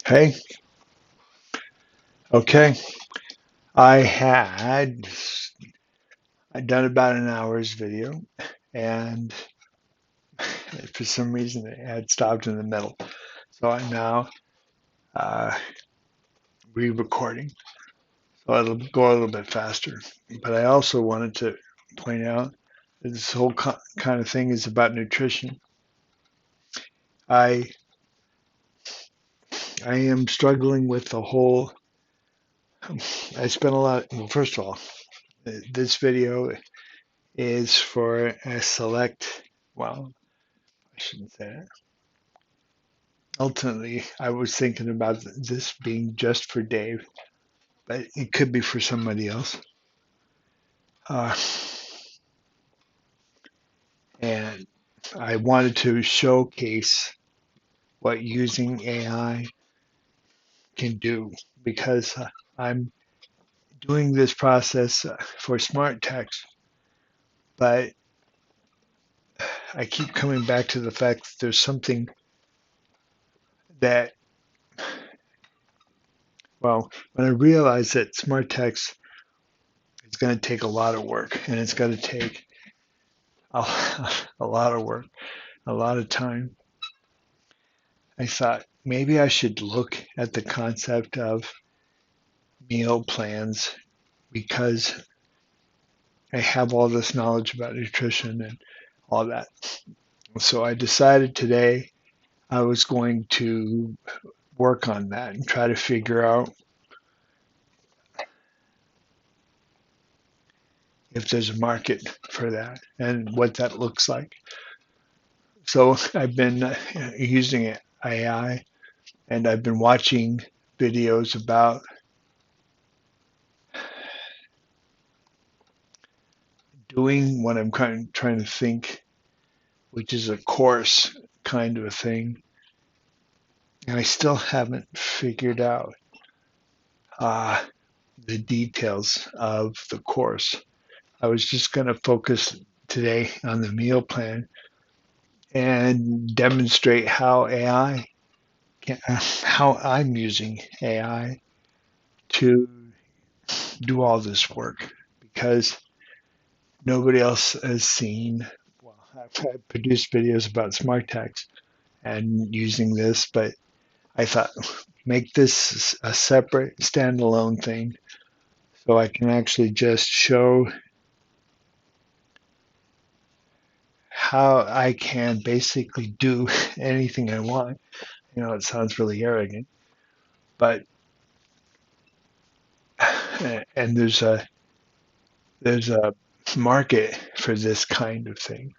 Hey, okay. I had I'd done about an hour's video, and for some reason it had stopped in the middle. So I'm now uh, re-recording, so it'll go a little bit faster. But I also wanted to point out that this whole kind of thing is about nutrition. I I am struggling with the whole. I spent a lot. Well, first of all, this video is for a select. Well, I shouldn't say that. Ultimately, I was thinking about this being just for Dave, but it could be for somebody else. Uh, and I wanted to showcase what using AI can do because I'm doing this process for smart text, but I keep coming back to the fact that there's something that, well, when I realize that smart text is going to take a lot of work and it's going to take a, a lot of work, a lot of time, I thought maybe I should look at the concept of meal plans because I have all this knowledge about nutrition and all that. So I decided today I was going to work on that and try to figure out if there's a market for that and what that looks like. So I've been using AI and I've been watching videos about doing what I'm kind of trying to think, which is a course kind of a thing. And I still haven't figured out uh, the details of the course. I was just going to focus today on the meal plan and demonstrate how I'm using AI to do all this work because nobody else has seen. Well, I've produced videos about smart tax and using this, but I thought make this a separate standalone thing so I can actually just show how I can basically do anything I want. It sounds really arrogant, but and there's a market for this kind of thing.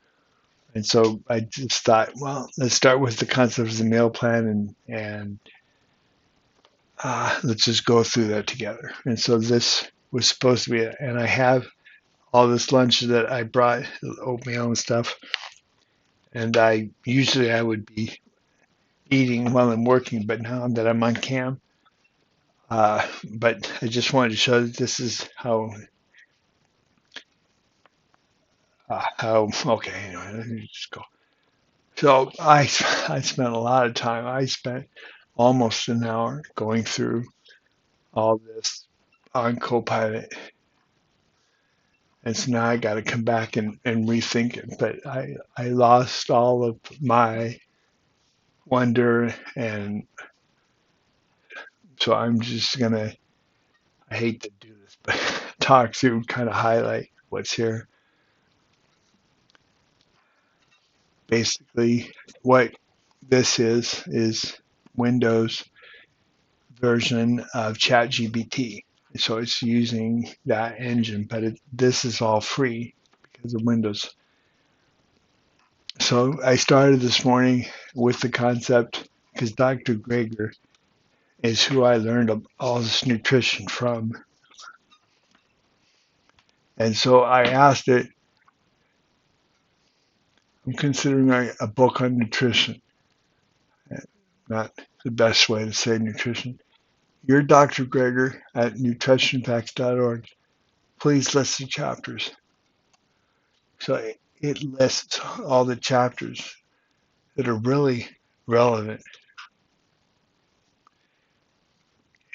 And so I just thought, well, let's start with the concept of the meal plan and let's just go through that together. And so this was supposed to be it. And I have all this lunch that I brought, oatmeal and stuff. And I would be eating while I'm working, but now that I'm on cam, but I just wanted to show that this is how okay. Anyway, let me just go. So I spent a lot of time. I spent almost an hour going through all this on Copilot, and so now I got to come back and rethink it. But I lost all of my wonder, and so I'm just gonna. I hate to do this, but talk through kind of highlight what's here. Basically, what this is Windows version of ChatGPT. So it's using that engine, but this is all free because of Windows. So I started this morning with the concept because Dr. Greger is who I learned all this nutrition from. And so I asked it, I'm considering a book on nutrition, not the best way to say nutrition. You're Dr. Greger at nutritionfacts.org. Please list the chapters. So it lists all the chapters that are really relevant.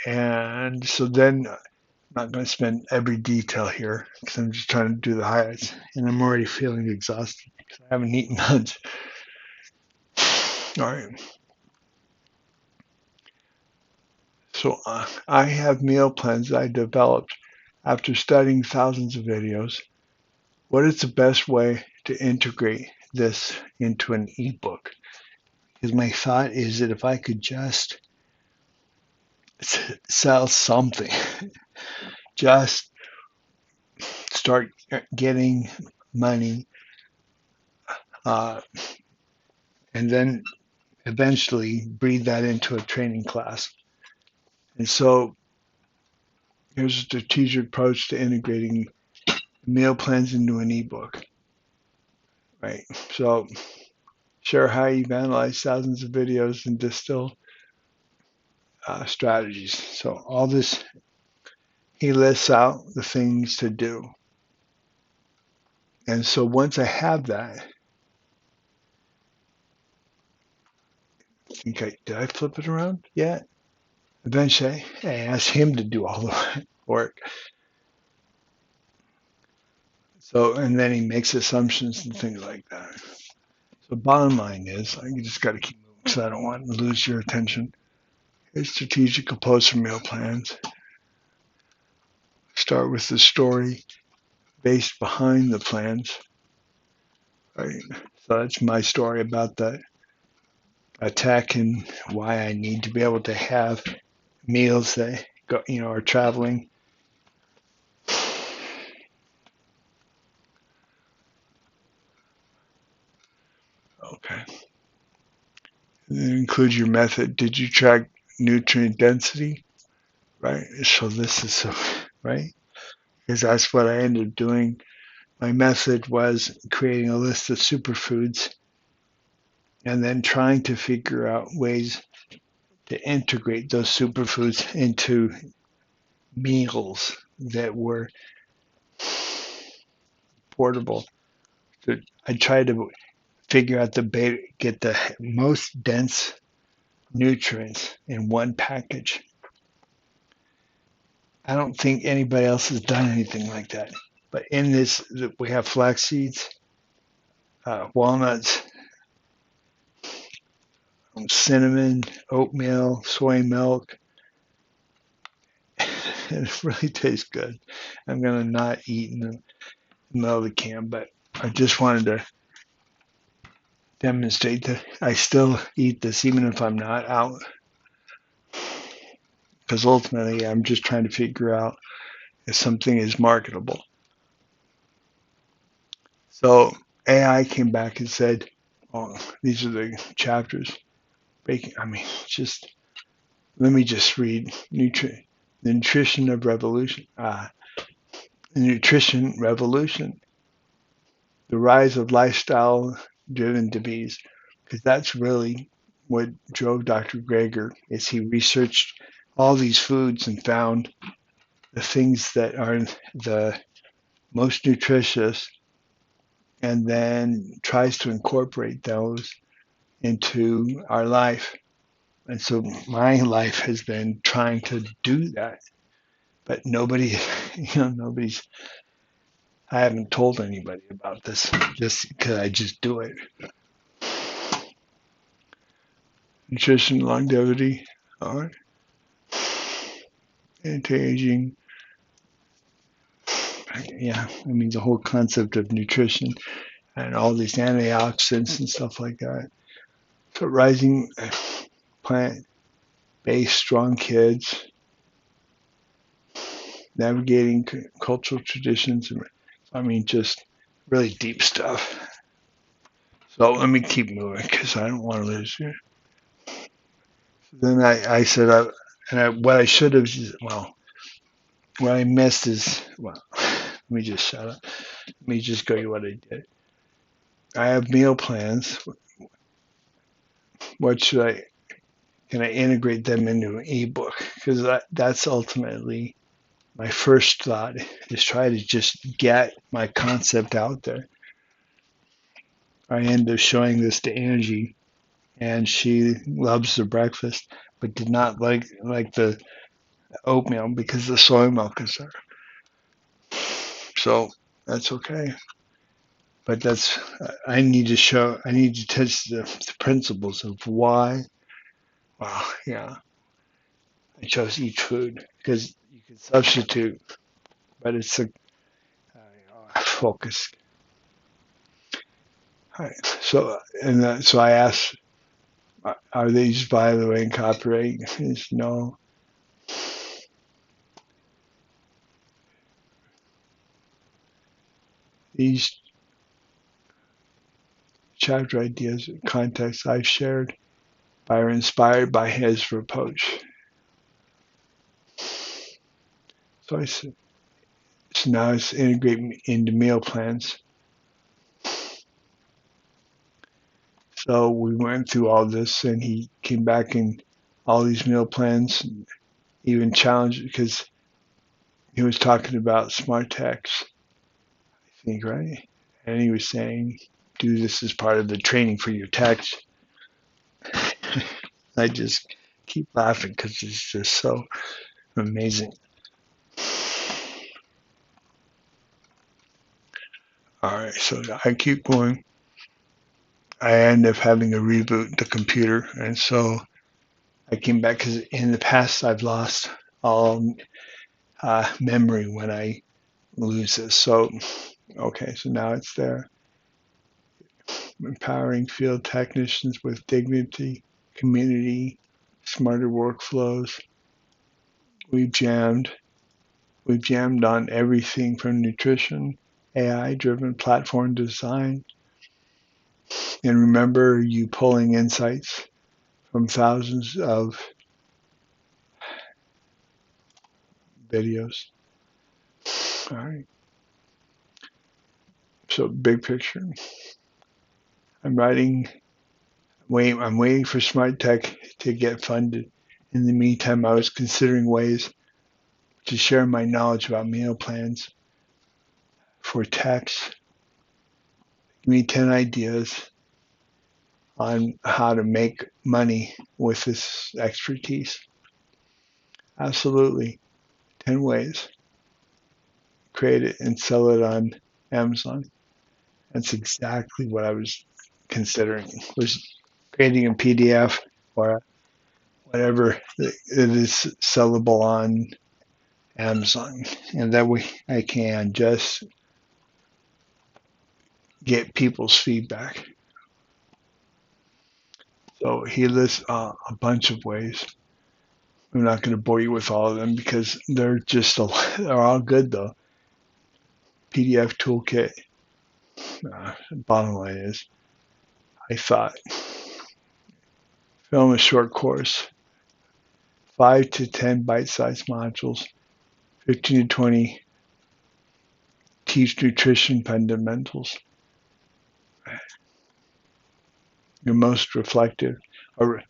And so then I'm not going to spend every detail here because I'm just trying to do the highlights. And I'm already feeling exhausted because I haven't eaten lunch. All right. So I have meal plans I developed after studying thousands of videos. What is the best way to integrate this into an ebook? Because my thought is that if I could just sell something, just start getting money, uh, and then eventually breathe that into a training class. And so here's a strategic approach to integrating meal plans into an ebook, right? So share how you've analyzed thousands of videos and distill strategies. So all this, he lists out the things to do. And so once I have that, okay, did I flip it around yet? Eventually, I ask him to do all the work. So, and then he makes assumptions and things like that. So, bottom line is, I just got to keep moving because I don't want to lose your attention. A strategic approach for meal plans. Start with the story based behind the plans. Right. So that's my story about the attack and why I need to be able to have meals that go, are traveling. Okay. And then include your method. Did you track nutrient density? Right. So this is right because that's what I ended up doing. My method was creating a list of superfoods and then trying to figure out ways to integrate those superfoods into meals that were portable. So I tried to figure out get the most dense nutrients in one package. I don't think anybody else has done anything like that. But in this, we have flax seeds, walnuts, cinnamon, oatmeal, soy milk. And it really tastes good. I'm gonna not eat in the middle of the can, but I just wanted to demonstrate that I still eat this even if I'm not out. Because ultimately, I'm just trying to figure out if something is marketable. So AI came back and said, "Oh, these are the chapters." I mean, just let me just read the nutrition of revolution. The nutrition revolution, the rise of lifestyle-driven disease, because that's really what drove Dr. Greger. Is he researched all these foods and found the things that are the most nutritious, and then tries to incorporate those into our life. And so my life has been trying to do that, but nobody's, I haven't told anybody about this just because I just do it. Nutrition, longevity, all right, anti-aging. Yeah, I mean the whole concept of nutrition and all these antioxidants and stuff like that. So rising plant-based strong kids, navigating cultural traditions. I mean, just really deep stuff. So let me keep moving because I don't want to lose you. Then I said, what I should have, well, what I missed is, well, let me just shut up. Let me just go to what I did. I have meal plans. What can I integrate them into an ebook? Because that's ultimately my first thought is try to just get my concept out there. I ended up showing this to Angie, and she loves the breakfast, but did not like the oatmeal because the soy milk is there. So that's okay. But I need to teach the principles of why. Wow, yeah, I chose each food because you can substitute, but it's a focus. Right. So I asked, are these by the way in copyright? Is no. These chapter ideas and context I've shared are inspired by his approach. So I said, so now it's integrating into meal plans. So we went through all this, and he came back in all these meal plans, even challenged because he was talking about smart text, I think, right? And he was saying, do this as part of the training for your text. I just keep laughing because it's just so amazing. All right, so I keep going. I end up having to reboot the computer, and so I came back because in the past I've lost all memory when I lose this. So okay, so now it's there. Empowering field technicians with dignity, community, smarter workflows. We've jammed. We've jammed on everything from nutrition, AI-driven platform design, and remember you pulling insights from thousands of videos. All right. So big picture. I'm waiting for Smart Tech to get funded. In the meantime, I was considering ways to share my knowledge about meal plans for techs. Give me 10 ideas on how to make money with this expertise. Absolutely. 10 ways. Create it and sell it on Amazon. That's exactly what I was considering, was creating a PDF or whatever that is sellable on Amazon. And that way I can just get people's feedback. So he lists a bunch of ways. I'm not going to bore you with all of them because they're all good though. PDF toolkit. Bottom line is, I thought film a short course, 5 to 10 bite-sized modules, 15 to 20 teach nutrition fundamentals. Your most reflective or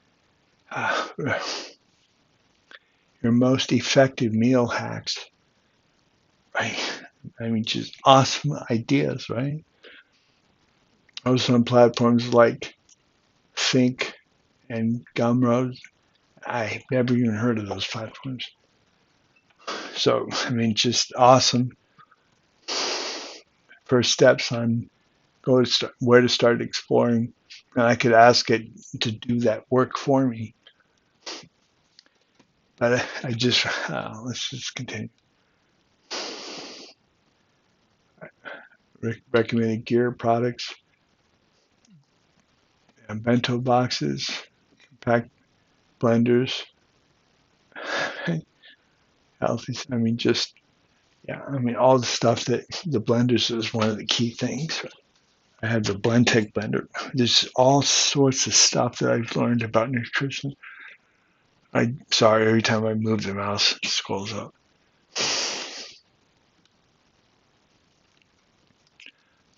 your most effective meal hacks. Right? I mean, just awesome ideas, right? Also on platforms like Think and Gumroad. I've never even heard of those platforms. So, I mean, just awesome first steps on where to start exploring. And I could ask it to do that work for me. But let's just continue. Recommended gear products, and bento boxes, compact blenders, healthy. I mean, just yeah. I mean, all the stuff that the blenders is one of the key things. I have the Blendtec blender. There's all sorts of stuff that I've learned about nutrition. Sorry, every time I move the mouse, it scrolls up.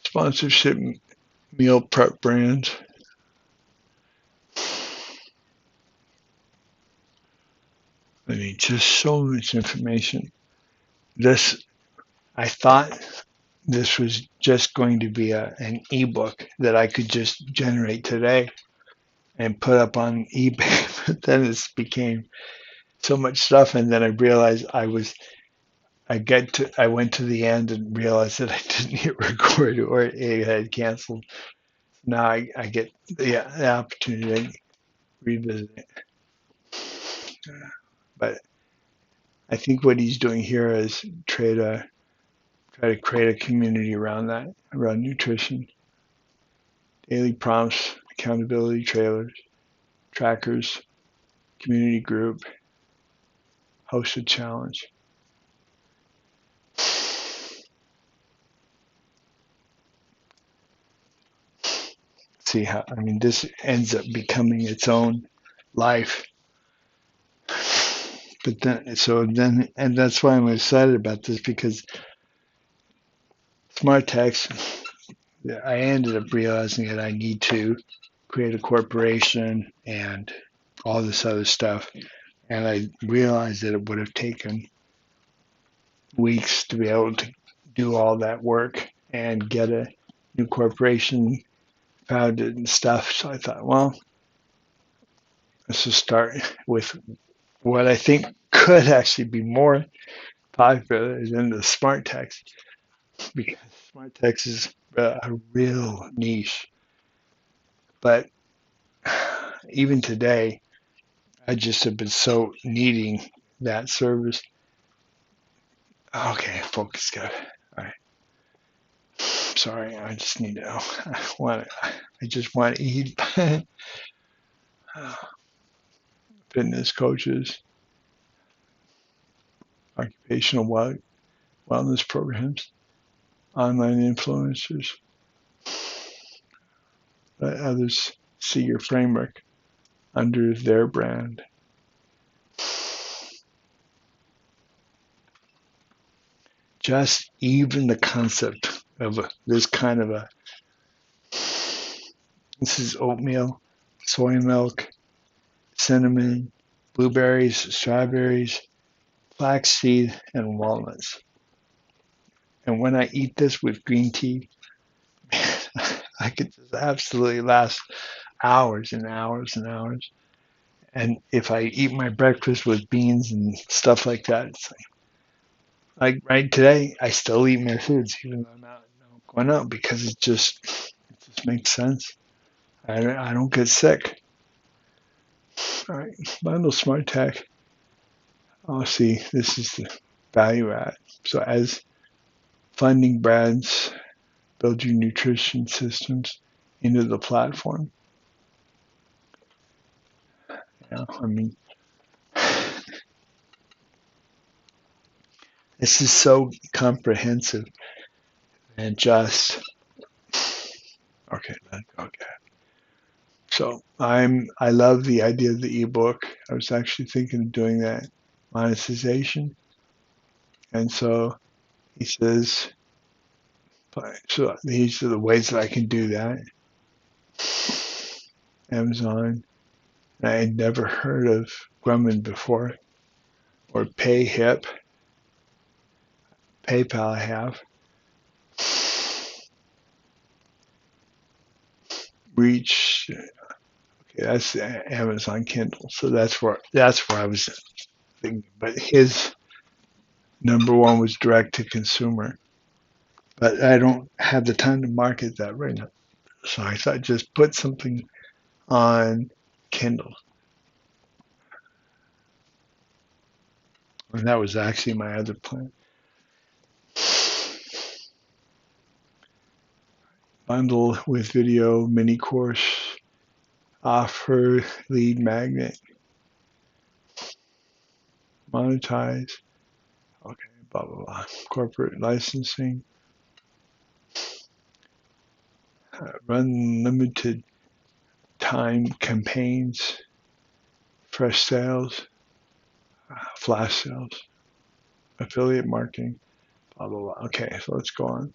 Sponsorship meal prep brands. I mean, just so much information. I thought this was just going to be an ebook that I could just generate today and put up on eBay, but then it became so much stuff, and then I realized I went to the end and realized that I didn't hit record or it had canceled. Now I get the opportunity to revisit it. But I think what he's doing here is try to create a community around that, around nutrition. Daily prompts, accountability trackers, community group, hosted challenge. See how, I mean, this ends up becoming its own life. But then, and that's why I'm excited about this, because smart text, I ended up realizing that I need to create a corporation and all this other stuff. And I realized that it would have taken weeks to be able to do all that work and get a new corporation founded and stuff. So I thought, well, let's just start with what I think could actually be more popular than the smart text, because smart text is a real niche. But even today, I just have been so needing that service. Okay, focus, good. All right. Sorry, I just need to. I just want to eat. Fitness coaches, occupational wellness programs, online influencers. Let others see your framework under their brand. Just even the concept of this is oatmeal, soy milk, cinnamon, blueberries, strawberries, flaxseed, and walnuts. And when I eat this with green tea, I could just absolutely last hours and hours and hours. And if I eat my breakfast with beans and stuff like that, it's like right today, I still eat my foods even though I'm out going out, because it just makes sense. I don't get sick. All right, bundle smart tech. Oh, see, this is the value add. So as funding brands build your nutrition systems into the platform. Yeah, I mean, this is so comprehensive and just okay. Okay. So I love the idea of the ebook. I was actually thinking of doing that monetization, and so he says, so these are the ways that I can do that. Amazon. I had never heard of Grumman before, or PayHip. PayPal I have. Reach. Okay, that's Amazon Kindle. So that's where I was thinking. But his number one was direct to consumer. But I don't have the time to market that right now. So I thought just put something on Kindle. And that was actually my other plan. Bundle with video, mini course, offer, lead magnet, monetize, okay, blah, blah, blah. Corporate licensing, run limited time campaigns, fresh sales, flash sales, affiliate marketing, blah, blah, blah. Okay, so let's go on.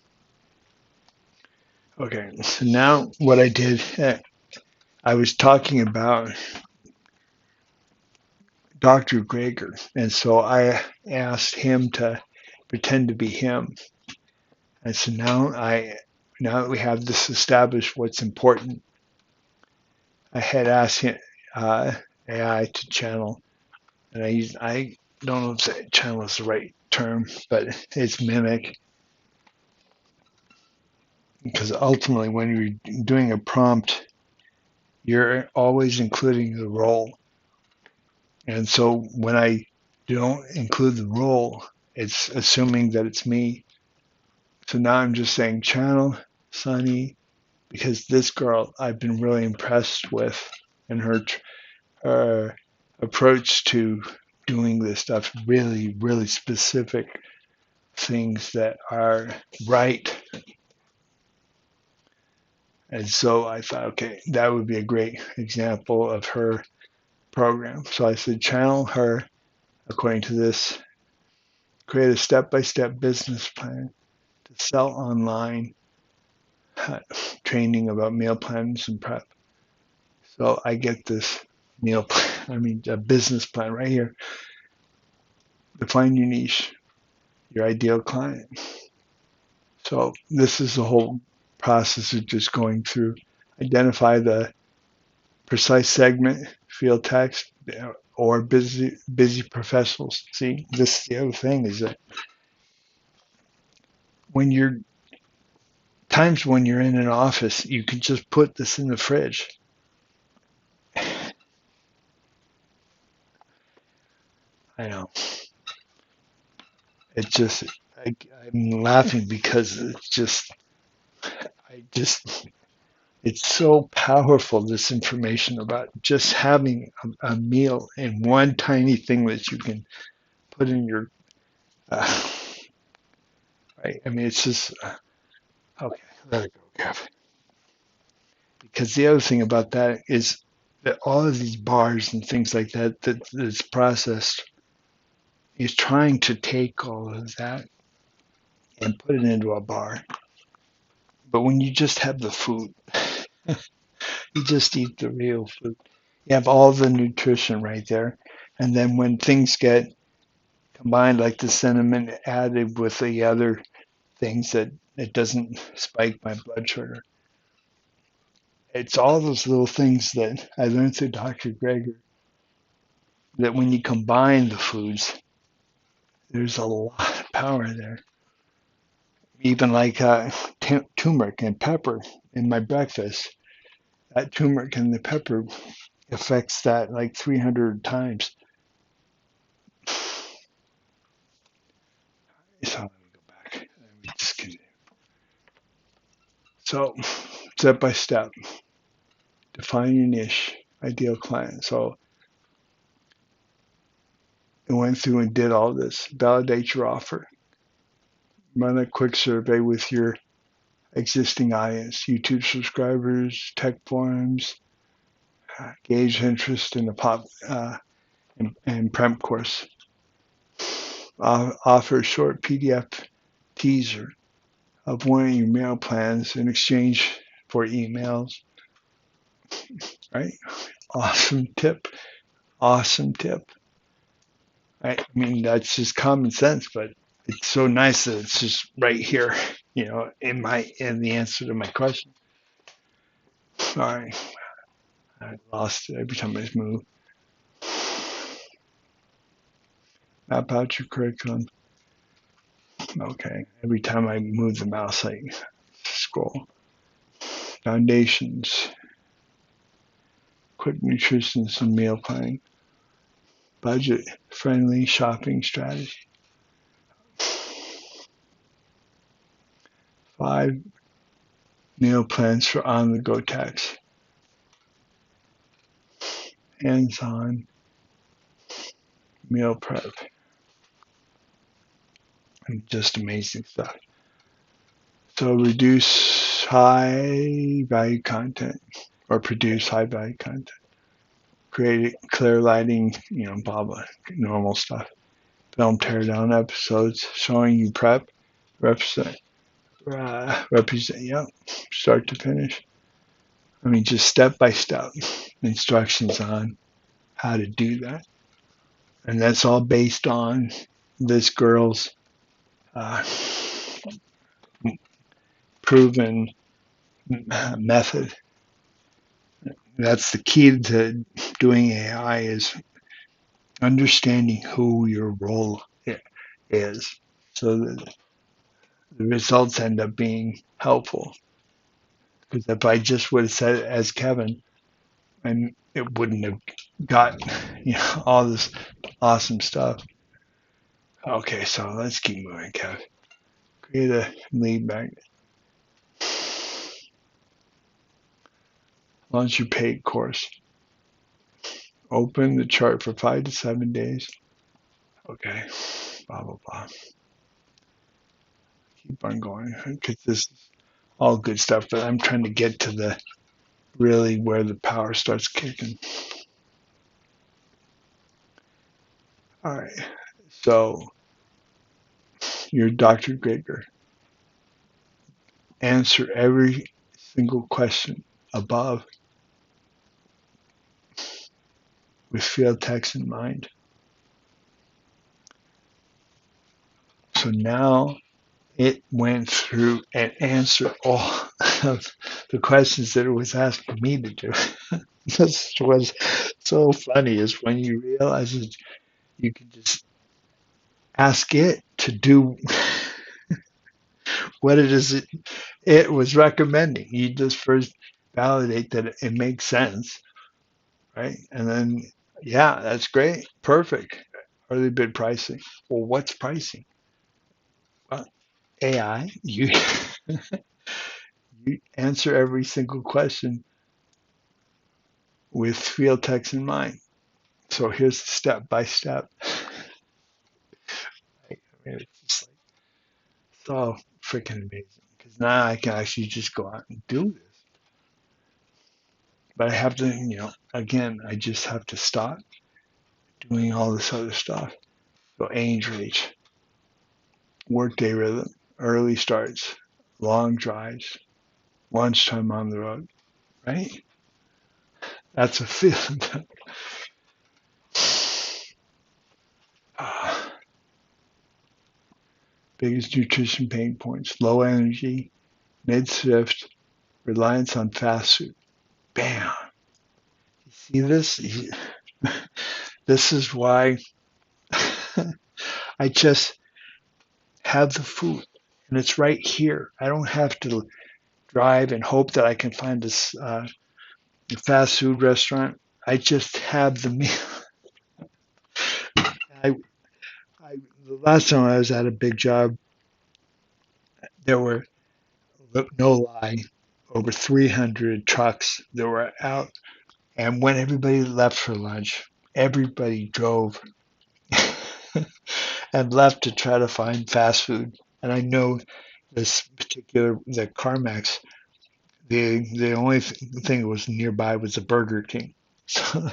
Okay, so now what I did, I was talking about Dr. Greger, and so I asked him to pretend to be him. And so now that we have this established, what's important, I had asked him, AI to channel And I don't know if channel is the right term, but it's mimic, because ultimately when you're doing a prompt, you're always including the role. And so when I don't include the role, it's assuming that it's me. So now I'm just saying channel Sunny, because this girl I've been really impressed with, and her approach to doing this stuff, really, really specific things that are right. And so I thought, okay, that would be a great example of her program. So I said, channel her according to this, create a step-by-step business plan to sell online, training about meal plans and prep. So I get this a business plan right here. Define your niche, your ideal client. So this is the whole process of just going through, identify the precise segment, field text, or busy professionals. See, this is the other thing, is that when you're times when you're in an office, you can just put this in the fridge. I know. It just, I'm laughing because it's so powerful, this information about just having a meal in one tiny thing that you can put in your, uh, right? I mean, it's just, okay, let it go, Kev. Because the other thing about that is that all of these bars and things like that's processed is trying to take all of that and put it into a bar. But when you just have the food, you just eat the real food. You have all the nutrition right there. And then when things get combined, like the cinnamon added with the other things, that it doesn't spike my blood sugar. It's all those little things that I learned through Dr. Greger, that when you combine the foods, there's a lot of power there. Even like turmeric and pepper in my breakfast, that turmeric and the pepper affects that like 300 times. So let me go back. Let me just continue. So step by step, define your niche, ideal client. So I went through and did all this. Validate your offer. Run a quick survey with your existing audience, YouTube subscribers, tech forums, gauge interest in the pop and prep course. Offer a short PDF teaser of one of your meal plans in exchange for emails. Right? Awesome tip. Awesome tip. Right? I mean, that's just common sense, but it's so nice that it's just right here, in the answer to my question. All right. I lost it every time I move. Map out your curriculum. Okay. Every time I move the mouse, I scroll. Foundations. Quick nutrition and meal planning. Budget friendly shopping strategy. 5 meal plans for on the go tax. Hands on meal prep. And just amazing stuff. So reduce high value content, or produce high value content. Create clear lighting, blah blah, normal stuff. Film teardown episodes showing you prep, represent, start to finish. I mean, just step by step instructions on how to do that, and that's all based on this girl's proven method. That's the key to doing AI, is understanding who your role is, so that the results end up being helpful. Because if I just would have said it as Kevin, and it wouldn't have got all this awesome stuff. Okay, so let's keep moving, Kev. Create a lead magnet. Launch your paid course. Open the chart for 5 to 7 days. Okay, blah, blah, blah. Keep on going because this is all good stuff, but I'm trying to get to the really where the power starts kicking. All right, so you're Dr. Greger. Answer every single question above with field text in mind. So now it went through and answered all of the questions that it was asking me to do. This was so funny is when you realize that you can just ask it to do what it is it was recommending. You just first validate that it makes sense, right? And then, yeah, that's great. Perfect. Early bid pricing. Well, what's pricing? Well, AI, you answer every single question with field text in mind. So here's the step by step. I mean, it's just like so freaking amazing because now I can actually just go out and do this. But I have to, again, I just have to stop doing all this other stuff. So age reach, workday rhythm, early starts, long drives, lunchtime on the road, right? That's a field. Biggest nutrition pain points: low energy, mid shift, reliance on fast food. Bam. You see this? This is why I just have the food and it's right here. I don't have to drive and hope that I can find this fast food restaurant. I just have the meal. I, the last time I was at a big job, there were, no lie, over 300 trucks that were out. And when everybody left for lunch, everybody drove and left to try to find fast food. And I know this particular, the CarMax, the only thing that was nearby was a Burger King. So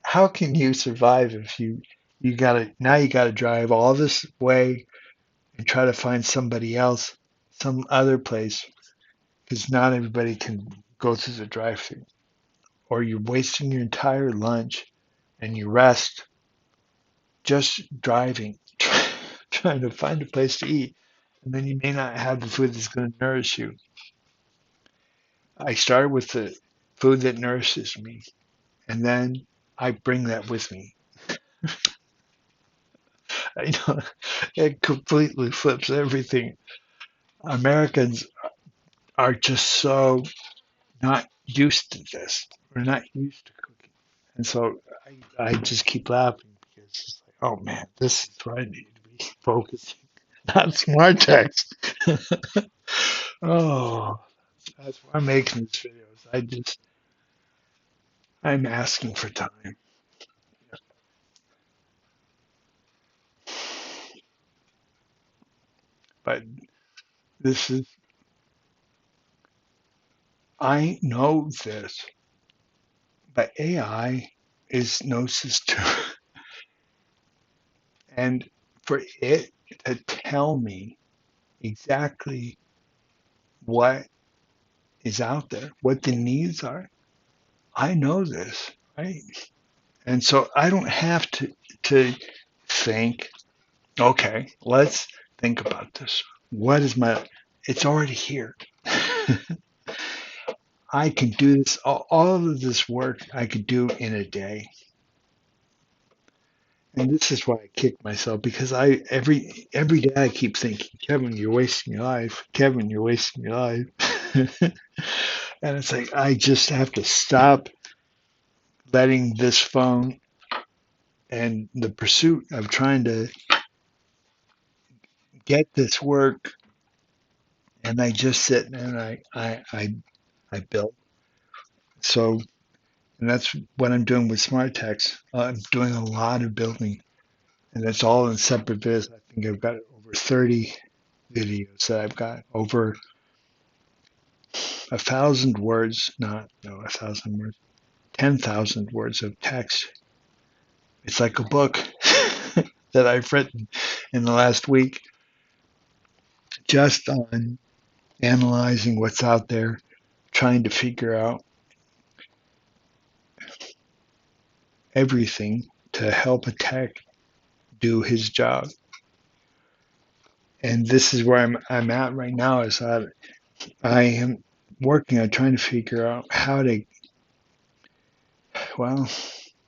how can you survive if you gotta drive all this way and try to find somebody else, some other place, because not everybody can go through the drive-through, or you're wasting your entire lunch and you rest just driving, trying to find a place to eat, and then you may not have the food that's going to nourish you. I started with the food that nourishes me, and then I bring that with me. I know it completely flips everything. Americans are just so not used to this. We're not used to cooking. And so I just keep laughing because it's like, oh man, this is where I need to be focusing. Not smart text. Oh, that's why I'm making these videos. I'm asking for time. But this is, I know this, but AI is gnosis too. And for it to tell me exactly what is out there, what the needs are, I know this, right? And so I don't have to think, okay, let's think about this. What is my, it's already here. I can do this, all of this work I could do in a day. And this is why I kick myself because I every day I keep thinking, Kevin, you're wasting your life. Kevin, you're wasting your life. And it's like I just have to stop letting this phone and the pursuit of trying to get this work, and I just sit and I build. So, and that's what I'm doing with Smart Text. I'm doing a lot of building, and it's all in separate videos. I think I've got over 30 videos that I've got over 1,000 words, not no 1,000 words, 10,000 words of text. It's like a book that I've written in the last week, just on analyzing what's out there, trying to figure out everything to help a tech do his job. And this is where I'm at right now. Is that I am working on trying to figure out how to, well,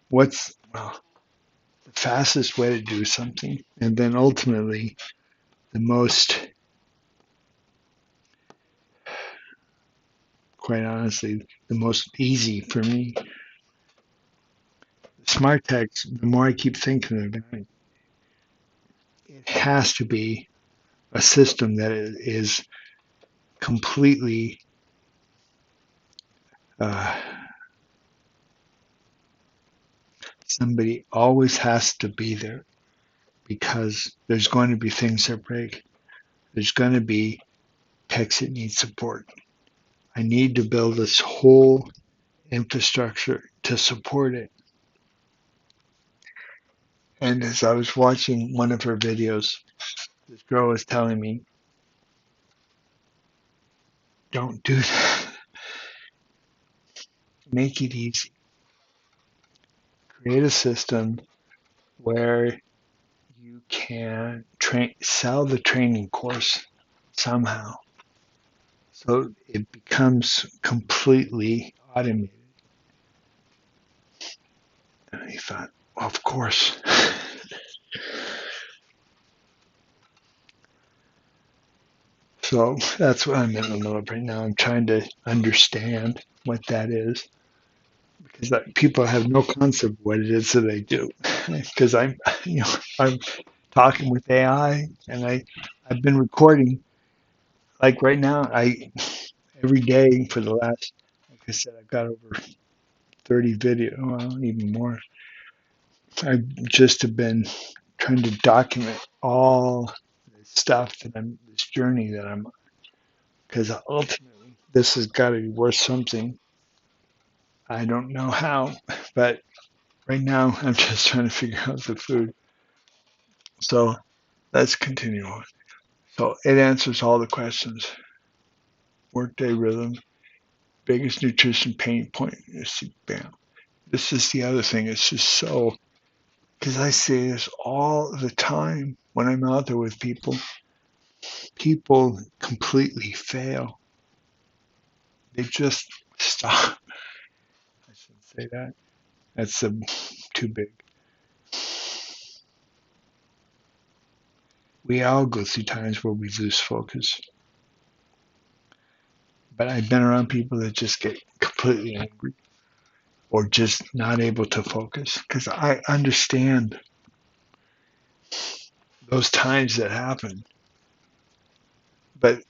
what's the fastest way to do something, and then ultimately the most, quite honestly, the most easy for me. Smart text, the more I keep thinking about it, it has to be a system that is completely uh, somebody always has to be there because there's going to be things that break. There's going to be techs that need support. I need to build this whole infrastructure to support it. And as I was watching one of her videos, this girl was telling me, don't do that. Make it easy. Create a system where you can sell the training course somehow. So it becomes completely automated. And I thought, well, of course. So that's what I'm in the middle of right now. I'm trying to understand what that is because people have no concept of what it is that they do. Because I'm talking with AI, and I've been recording. Like right now, I every day for the last, like I said, I've got over 30 video, well, even more. I just have been trying to document all the stuff that this journey that I'm, because ultimately this has got to be worth something. I don't know how, but right now I'm just trying to figure out the food. So let's continue on. So it answers all the questions. Workday rhythm, biggest nutrition pain point is bam. This is the other thing. It's just so, because I see this all the time when I'm out there with people. People completely fail. They just stop. I shouldn't say that. That's too big. We all go through times where we lose focus. But I've been around people that just get completely angry or just not able to focus because I understand those times that happen. But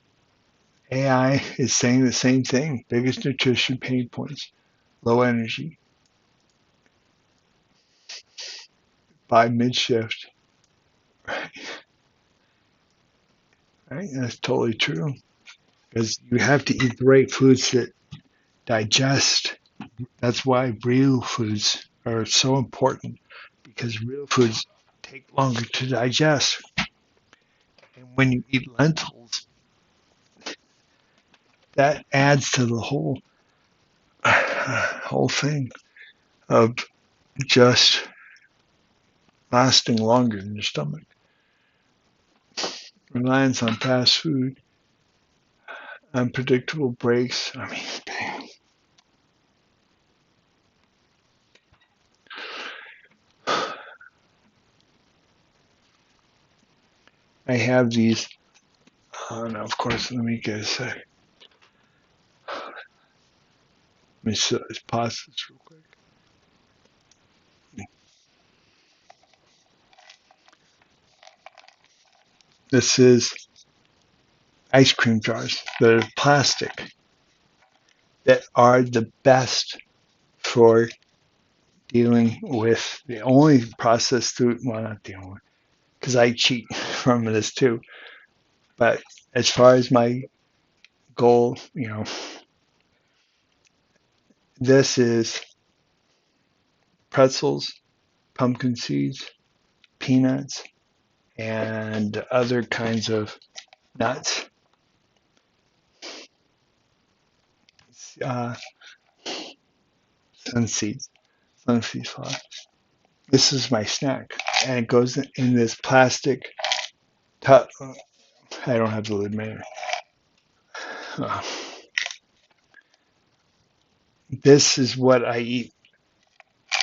AI is saying the same thing. Biggest nutrition pain points, low energy by mid shift. Right? Right? That's totally true. Because you have to eat the right foods that digest. That's why real foods are so important because real foods take longer to digest. And when you eat lentils, that adds to the whole thing of just lasting longer in your stomach. Reliance on fast food, unpredictable breaks. I mean, damn. I have these. And of course, let me get a sec. Let me pause this real quick. This is ice cream jars that are plastic that are the best for dealing with the only processed food. Well, not the only, because I cheat from this too. But as far as my goal, this is pretzels, pumpkin seeds, peanuts, and other kinds of nuts. Uh, Sunseed, sunseed flour. This is my snack, and it goes in this plastic tub. I don't have the lid, man. Uh, this is what I eat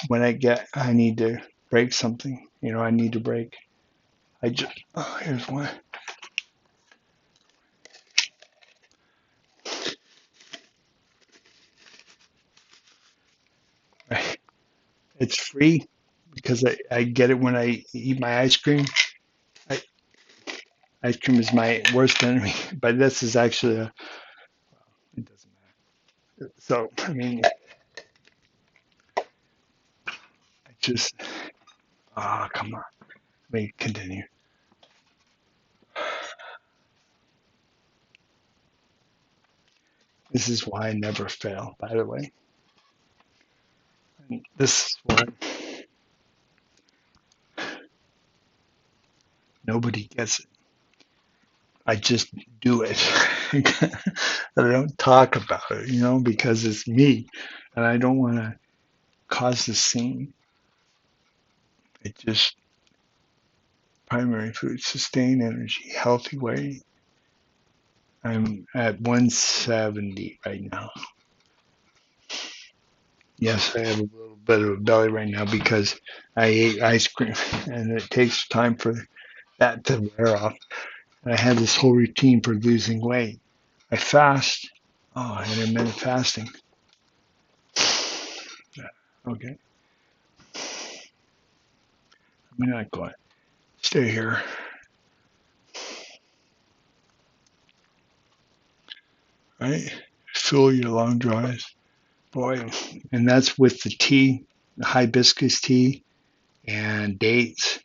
when I need to break something. I need to break. I just, oh, here's one. It's free because I get it when I eat my ice cream. I, ice cream is my worst enemy, but this is actually it doesn't matter. So, I mean, I just, come on. Let me continue. This is why I never fail, by the way. And this is why nobody gets it. I just do it. I don't talk about it, because it's me and I don't want to cause the scene. It just primary food, sustain energy, healthy weight. I'm at 170 right now. Yes, I have a little bit of a belly right now because I ate ice cream and it takes time for that to wear off. And I had this whole routine for losing weight. I fast. Oh, intermittent fasting. Yeah, okay. I'm not going. Stay here. Right? Fill your lung dries. Boy, and that's with the tea, the hibiscus tea and dates.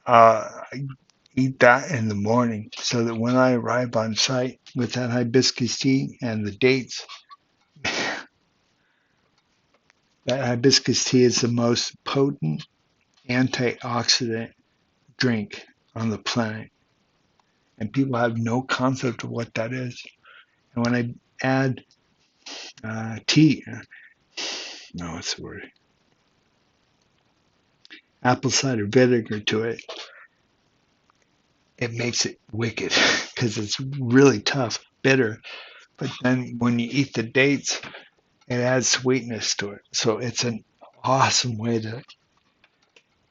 I eat that in the morning so that when I arrive on site with that hibiscus tea and the dates, that hibiscus tea is the most potent antioxidant drink on the planet. And people have no concept of what that is. And when I add tea, no, what's the word? Apple cider vinegar to it, it makes it wicked because it's really tough, bitter. But then when you eat the dates, it adds sweetness to it. So it's an awesome way to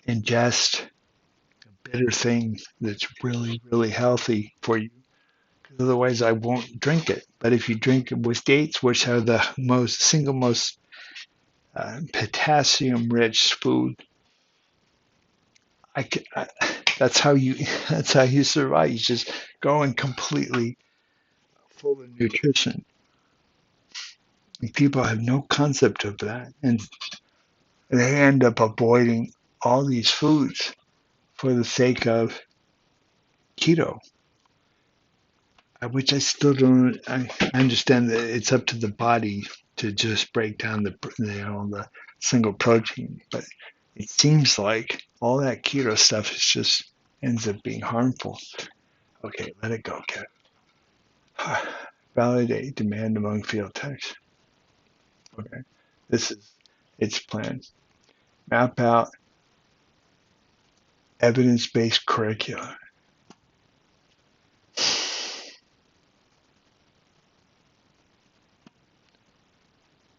ingest a bitter thing that's really, really healthy for you. Because otherwise, I won't drink it. But if you drink it with dates, which are the single most potassium-rich food, I that's how you that's how you survive. You just going completely full of nutrition. And people have no concept of that, and they end up avoiding all these foods for the sake of keto, which I still don't. I understand that it's up to the body to just break down the single protein, but it seems like all that keto stuff is just ends up being harmful. Okay, let it go, Kev. Validate demand among field techs. Okay, this is its plan. Map out evidence-based curricula.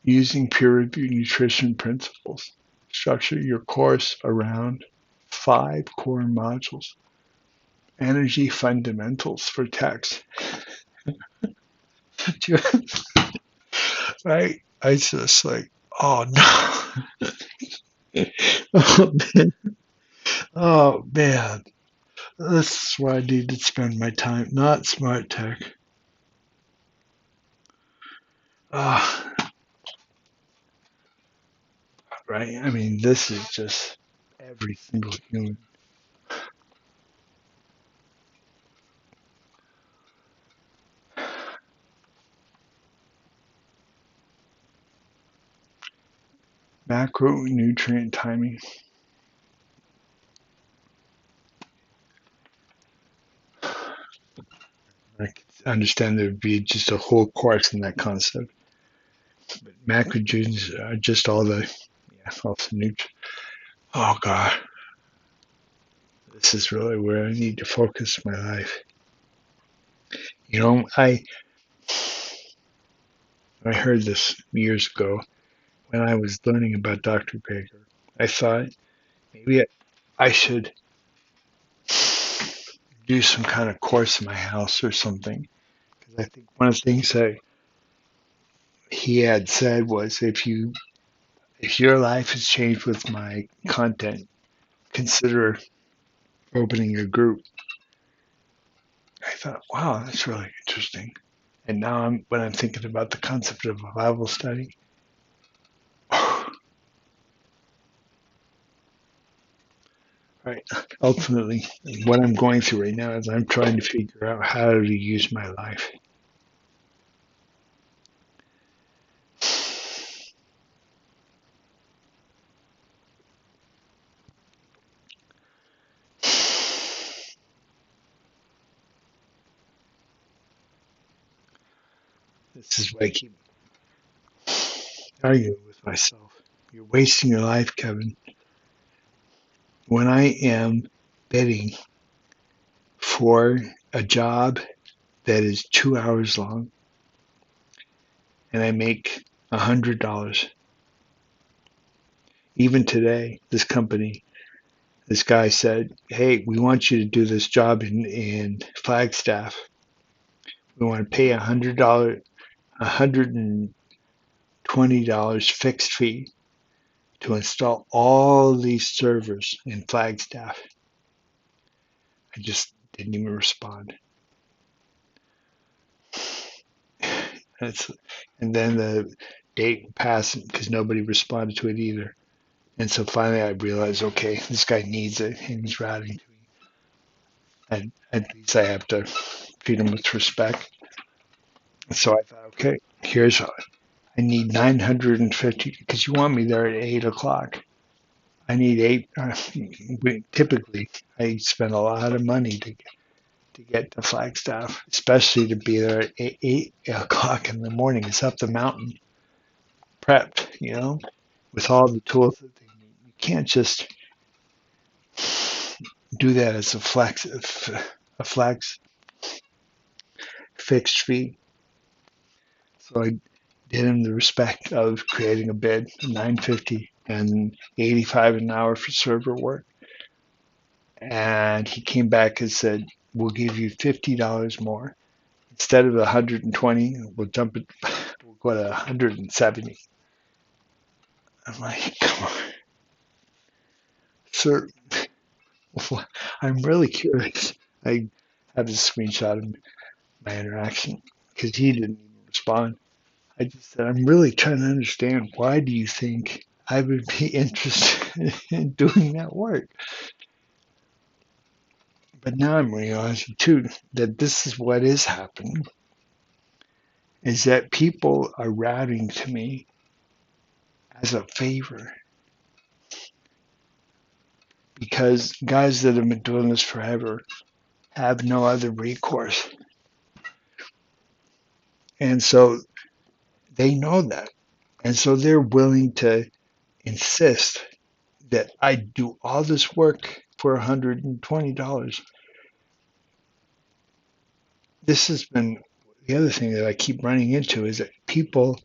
Using peer-reviewed nutrition principles. Structure your course around 5 core modules. energy fundamentals for text. Right? I just like, oh no. Oh man. Oh man. This is where I need to spend my time, not smart tech. Ah, right? I mean, this is just every single human. Macronutrient timing. I understand there would be just a whole course in that concept. But macronutrients are just all the, yeah, all the nutrients. Oh God, this is really where I need to focus my life. You know, I heard this years ago when I was learning about Dr. Greger. I thought maybe I should do some kind of course in my house or something. Because I think one of the things that he had said was if your life has changed with my content, consider opening a group. I thought, wow, that's really interesting. And now when I'm thinking about the concept of a Bible study, right? Ultimately, what I'm going through right now is I'm trying to figure out how to use my life. This is why I keep arguing with myself. You're wasting your life, Kevin. When I am bidding for a job that is 2 hours long and I make $100, even today, this guy said, hey, we want you to do this job in Flagstaff. We want to pay $120 fixed fee to install all these servers in Flagstaff. I just didn't even respond. It's, and then the date passed because nobody responded to it either. And so finally I realized, okay, this guy needs it and he's routing to me. And at least I have to treat him with respect. And so I thought, okay, here's how I need 950 because you want me there at 8 o'clock. I need eight. Typically, I spend a lot of money to get to Flagstaff, especially to be there at 8 o'clock in the morning. It's up the mountain, prepped, with all the tools that they need. You can't just do that as a flex fixed fee. So I did him the respect of creating a bid, 950 and 85 an hour for server work. And he came back and said, we'll give you $50 more. Instead of 120, we'll jump it, we'll go to 170. I'm like, come on, sir. I'm really curious. I have a screenshot of my interaction because he didn't even respond. I just said, I'm really trying to understand why do you think I would be interested in doing that work? But now I'm realizing too that this is what is happening is that people are routing to me as a favor because guys that have been doing this forever have no other recourse. And so they know that. And so they're willing to insist that I do all this work for $120. This has been the other thing that I keep running into is that people,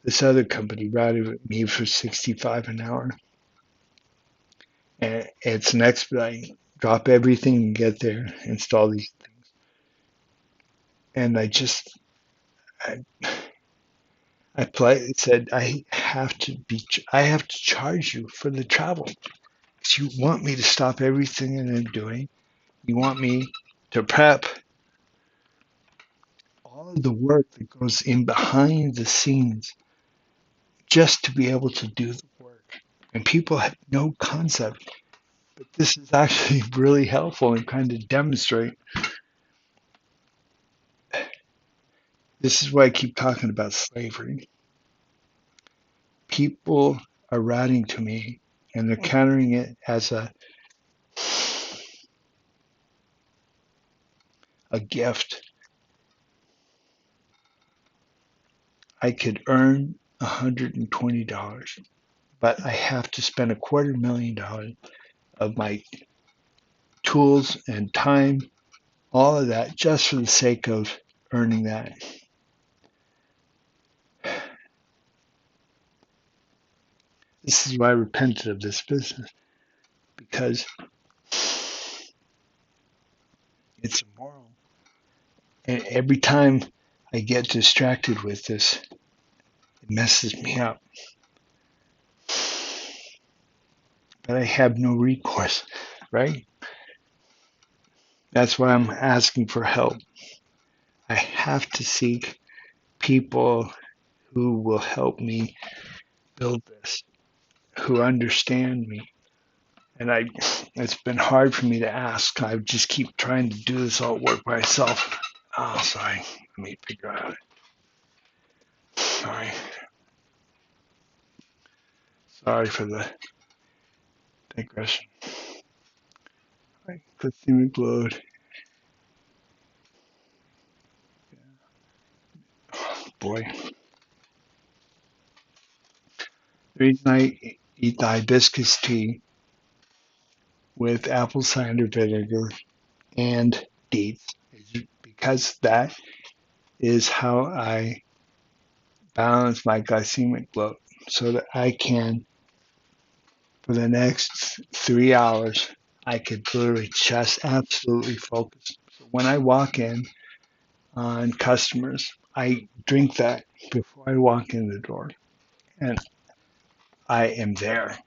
this other company routed me for 65 an hour. And it's an expedite. Drop everything and get there, install these things. And I, I politely said, I have to charge you for the travel. Because you want me to stop everything that I'm doing. You want me to prep all of the work that goes in behind the scenes just to be able to do the work. And people have no concept, but this is actually really helpful and kind of demonstrate. This is why I keep talking about slavery. People are writing to me and they're countering it as a gift. I could earn $120, but I have to spend $250,000 of my tools and time, all of that, just for the sake of earning that. This is why I repented of this business, because it's immoral. And every time I get distracted with this, it messes me up. But I have no recourse, right? That's why I'm asking for help. I have to seek people who will help me build this, who understand me. And it's been hard for me to ask. I just keep trying to do this all work by myself. Oh, sorry. Let me figure out. Sorry. Sorry for the digression. Right. Glycemic load. Boy. The reason I eat the hibiscus tea with apple cider vinegar and dates is because that is how I balance my glycemic load so that I can, for the next 3 hours, I could literally just absolutely focus. So when I walk in on customers, I drink that before I walk in the door, and I am there.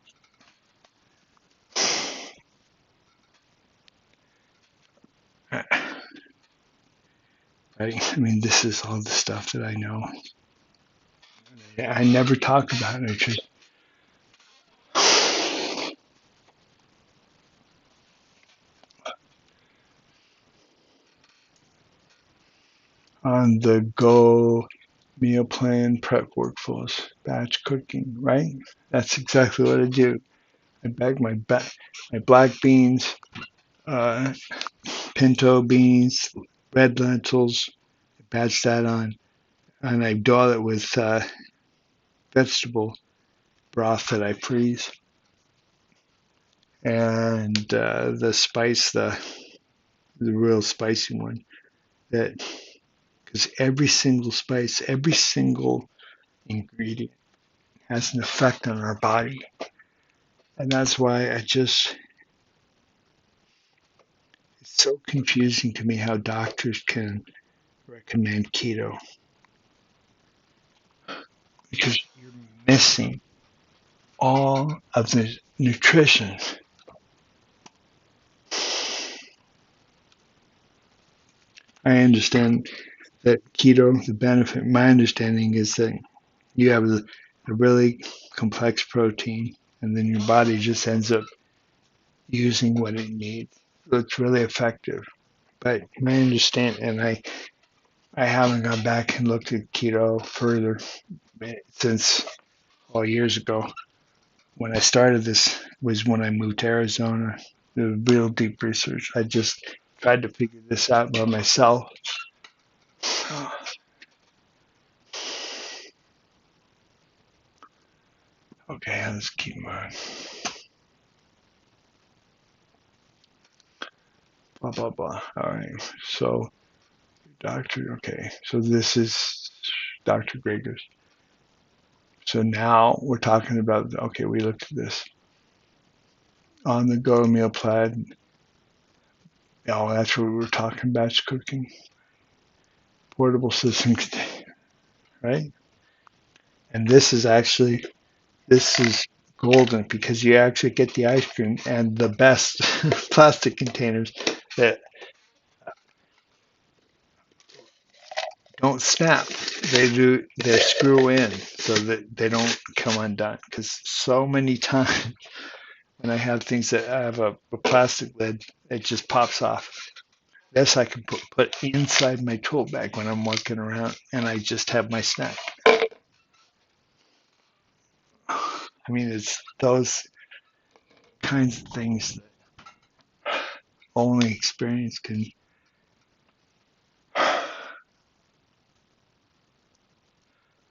Right? I mean, this is all the stuff that I know. I never talk about nutrition. On the go meal plan prep workflows, batch cooking, right? That's exactly what I do. I bag my black beans, uh, pinto beans, red lentils, batch that on, and I do it with vegetable broth that I freeze, and the spice, the real spicy one. That because every single spice, every single ingredient has an effect on our body, and that's why it's so confusing to me how doctors can recommend keto because you're missing all of the nutrition. I understand that keto, the benefit, my understanding is that you have a really complex protein and then your body just ends up using what it needs. So it's really effective. But my understanding, and I haven't gone back and looked at keto further since years ago. When I started this was when I moved to Arizona. The real deep research. I just tried to figure this out by myself. Okay, let's keep moving. Blah blah blah. All right. So, doctor. Okay. So this is Dr. Gregor's. So now we're talking about. Okay, we looked at this. on the go meal plan. Oh, that's what we were talking batch cooking, portable system, right? And this is golden because you actually get the ice cream and the best plastic containers that don't snap. They screw in so that they don't come undone. Because so many times when I have things that have a plastic lid, it just pops off. This I can put inside my tool bag when I'm walking around, and I just have my snack. I mean, it's those kinds of things that only experience can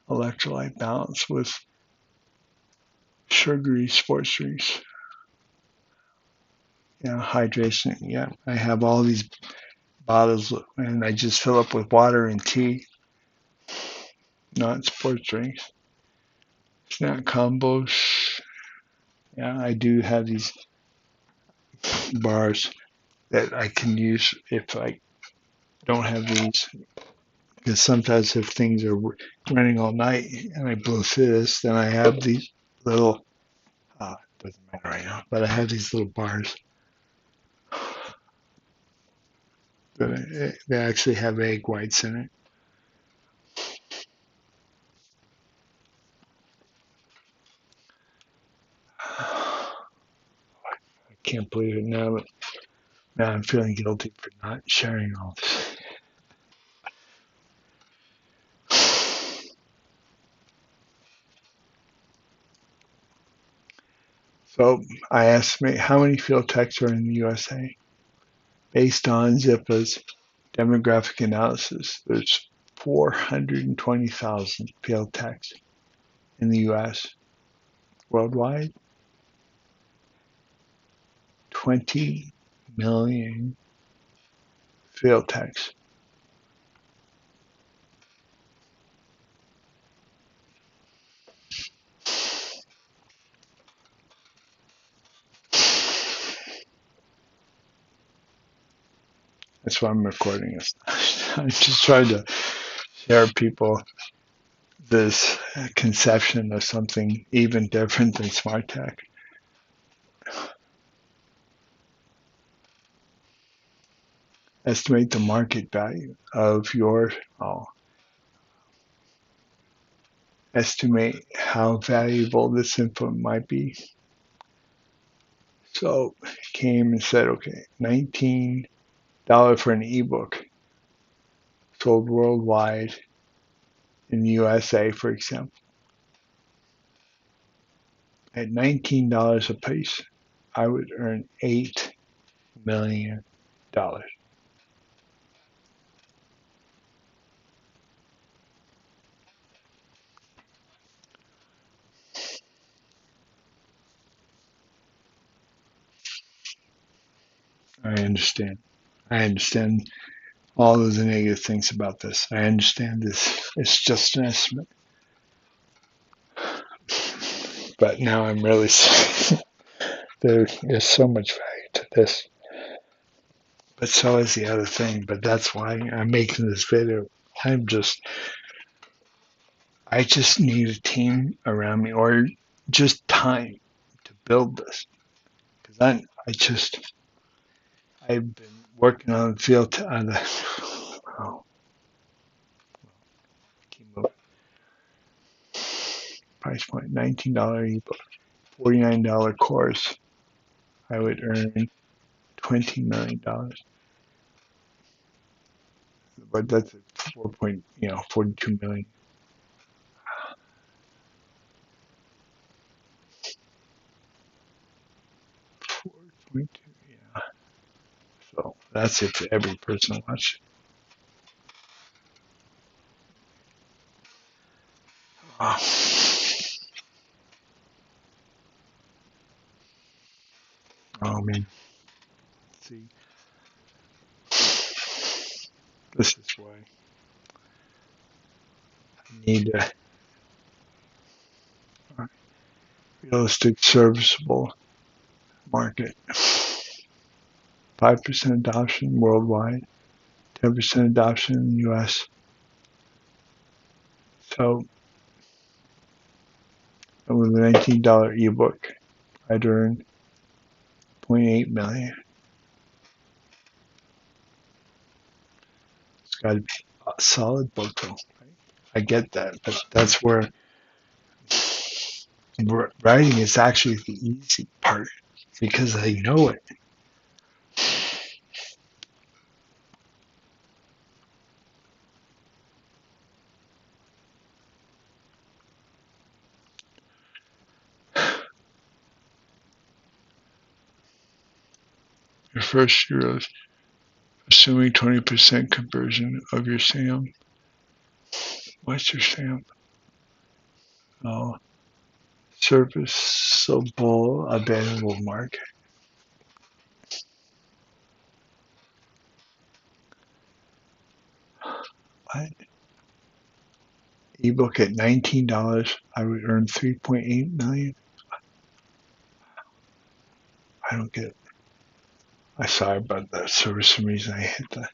electrolyte balance with sugary sports drinks. Yeah, hydration. Yeah, I have all these bottles, and I just fill up with water and tea, not sports drinks. Snack combos. Yeah, I do have these bars that I can use if I don't have these. Because sometimes if things are running all night and I blow through this, then I have these little, doesn't matter right now, but I have these little bars that they actually have egg whites in it. I can't believe it now, but now I'm feeling guilty for not sharing all this. So I estimate how many field techs are in the USA. Based on Zippa's demographic analysis, there's 420,000 field techs in the US. Worldwide, 20 million field techs. That's why I'm recording this. I'm just trying to share people this conception of something even different than smart tech. Estimate the market value of your, oh, estimate how valuable this info might be. So came and said, okay, $19 for an ebook sold worldwide in the USA, for example. At $19 a piece, I would earn $8 million. I understand. I understand all of the negative things about this. I understand this. It's just an estimate. But now I'm really there is so much value to this. But so is the other thing. But that's why I'm making this video. I'm just, I just need a team around me or just time to build this. Because I've been working on the field on the, oh, keep moving. Price point $19 ebook, $49 course. I would earn $20 million. But that's 42 million. 4.2, yeah. So that's if every person watched. Oh, oh man. See, this is why I need a realistic, serviceable market. 5% adoption worldwide, 10% adoption in the US. So with a $19 ebook, I'd earn 0.8 million. It's got to be a solid book though. I get that, but that's where writing is actually the easy part because I know it. Your first year is assuming 20% conversion of your SAM. What's your SAM? Oh, serviceable available market. What? Ebook at $19, I would earn 3.8 million. I don't get it. I sorry about that. So for some reason I hit that.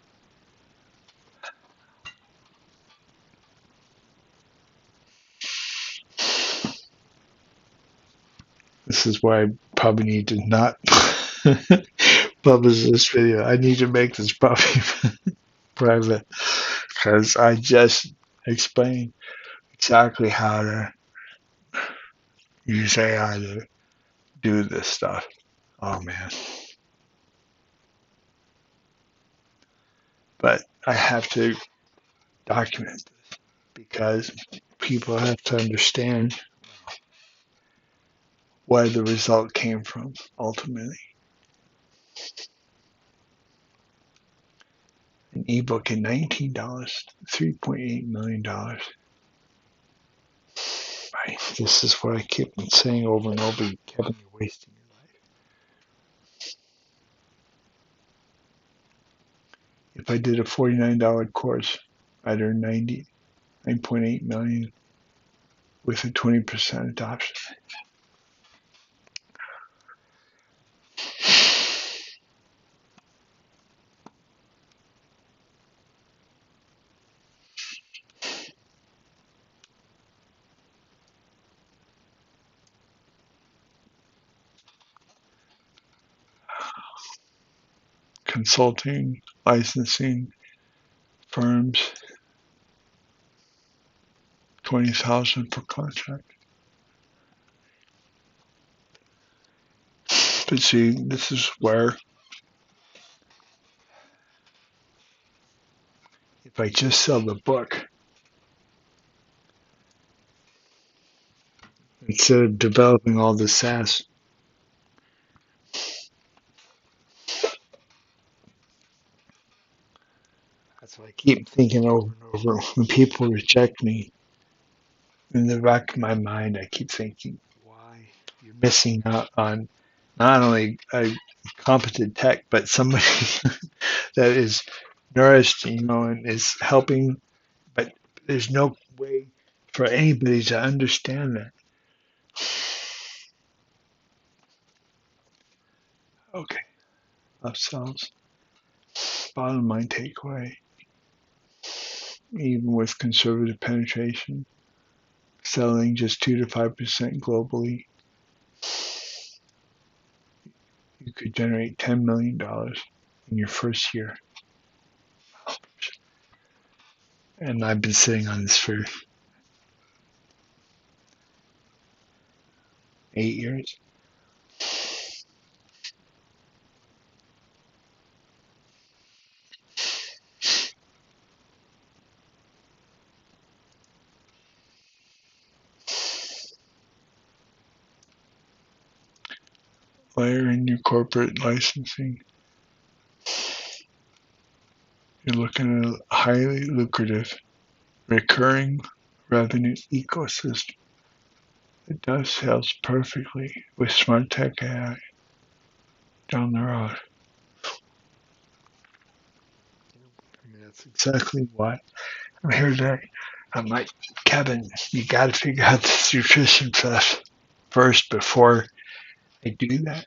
This is why I probably need to not publish this video. I need to make this probably private because I just explained exactly how to use AI to do this stuff. Oh man. But I have to document this because people have to understand where the result came from ultimately. An ebook at $19, $3.8 million. Right. This is what I keep saying over and over. Kevin, you're wasting your life. If I did a $49 course, I'd earn 9.8 million with a 20% adoption. Consulting, licensing firms, 20,000 per contract. But see, this is where if I just sell the book instead of developing all the SaaS, that's what I keep thinking over and over. When people reject me, in the back of my mind, I keep thinking, why you're missing out on not only a competent tech, but somebody that is nourished, and is helping. But there's no way for anybody to understand that. Okay, upsells. Bottom line takeaway. Even with conservative penetration, selling just 2 to 5% globally, you could generate $10 million in your first year. And I've been sitting on this for 8 years. Layer in your corporate licensing. You're looking at a highly lucrative recurring revenue ecosystem. It dovetails perfectly with smart tech AI down the road. That's exactly why I'm here today. I'm like, Kevin, you got to figure out this nutrition stuff first before I do that,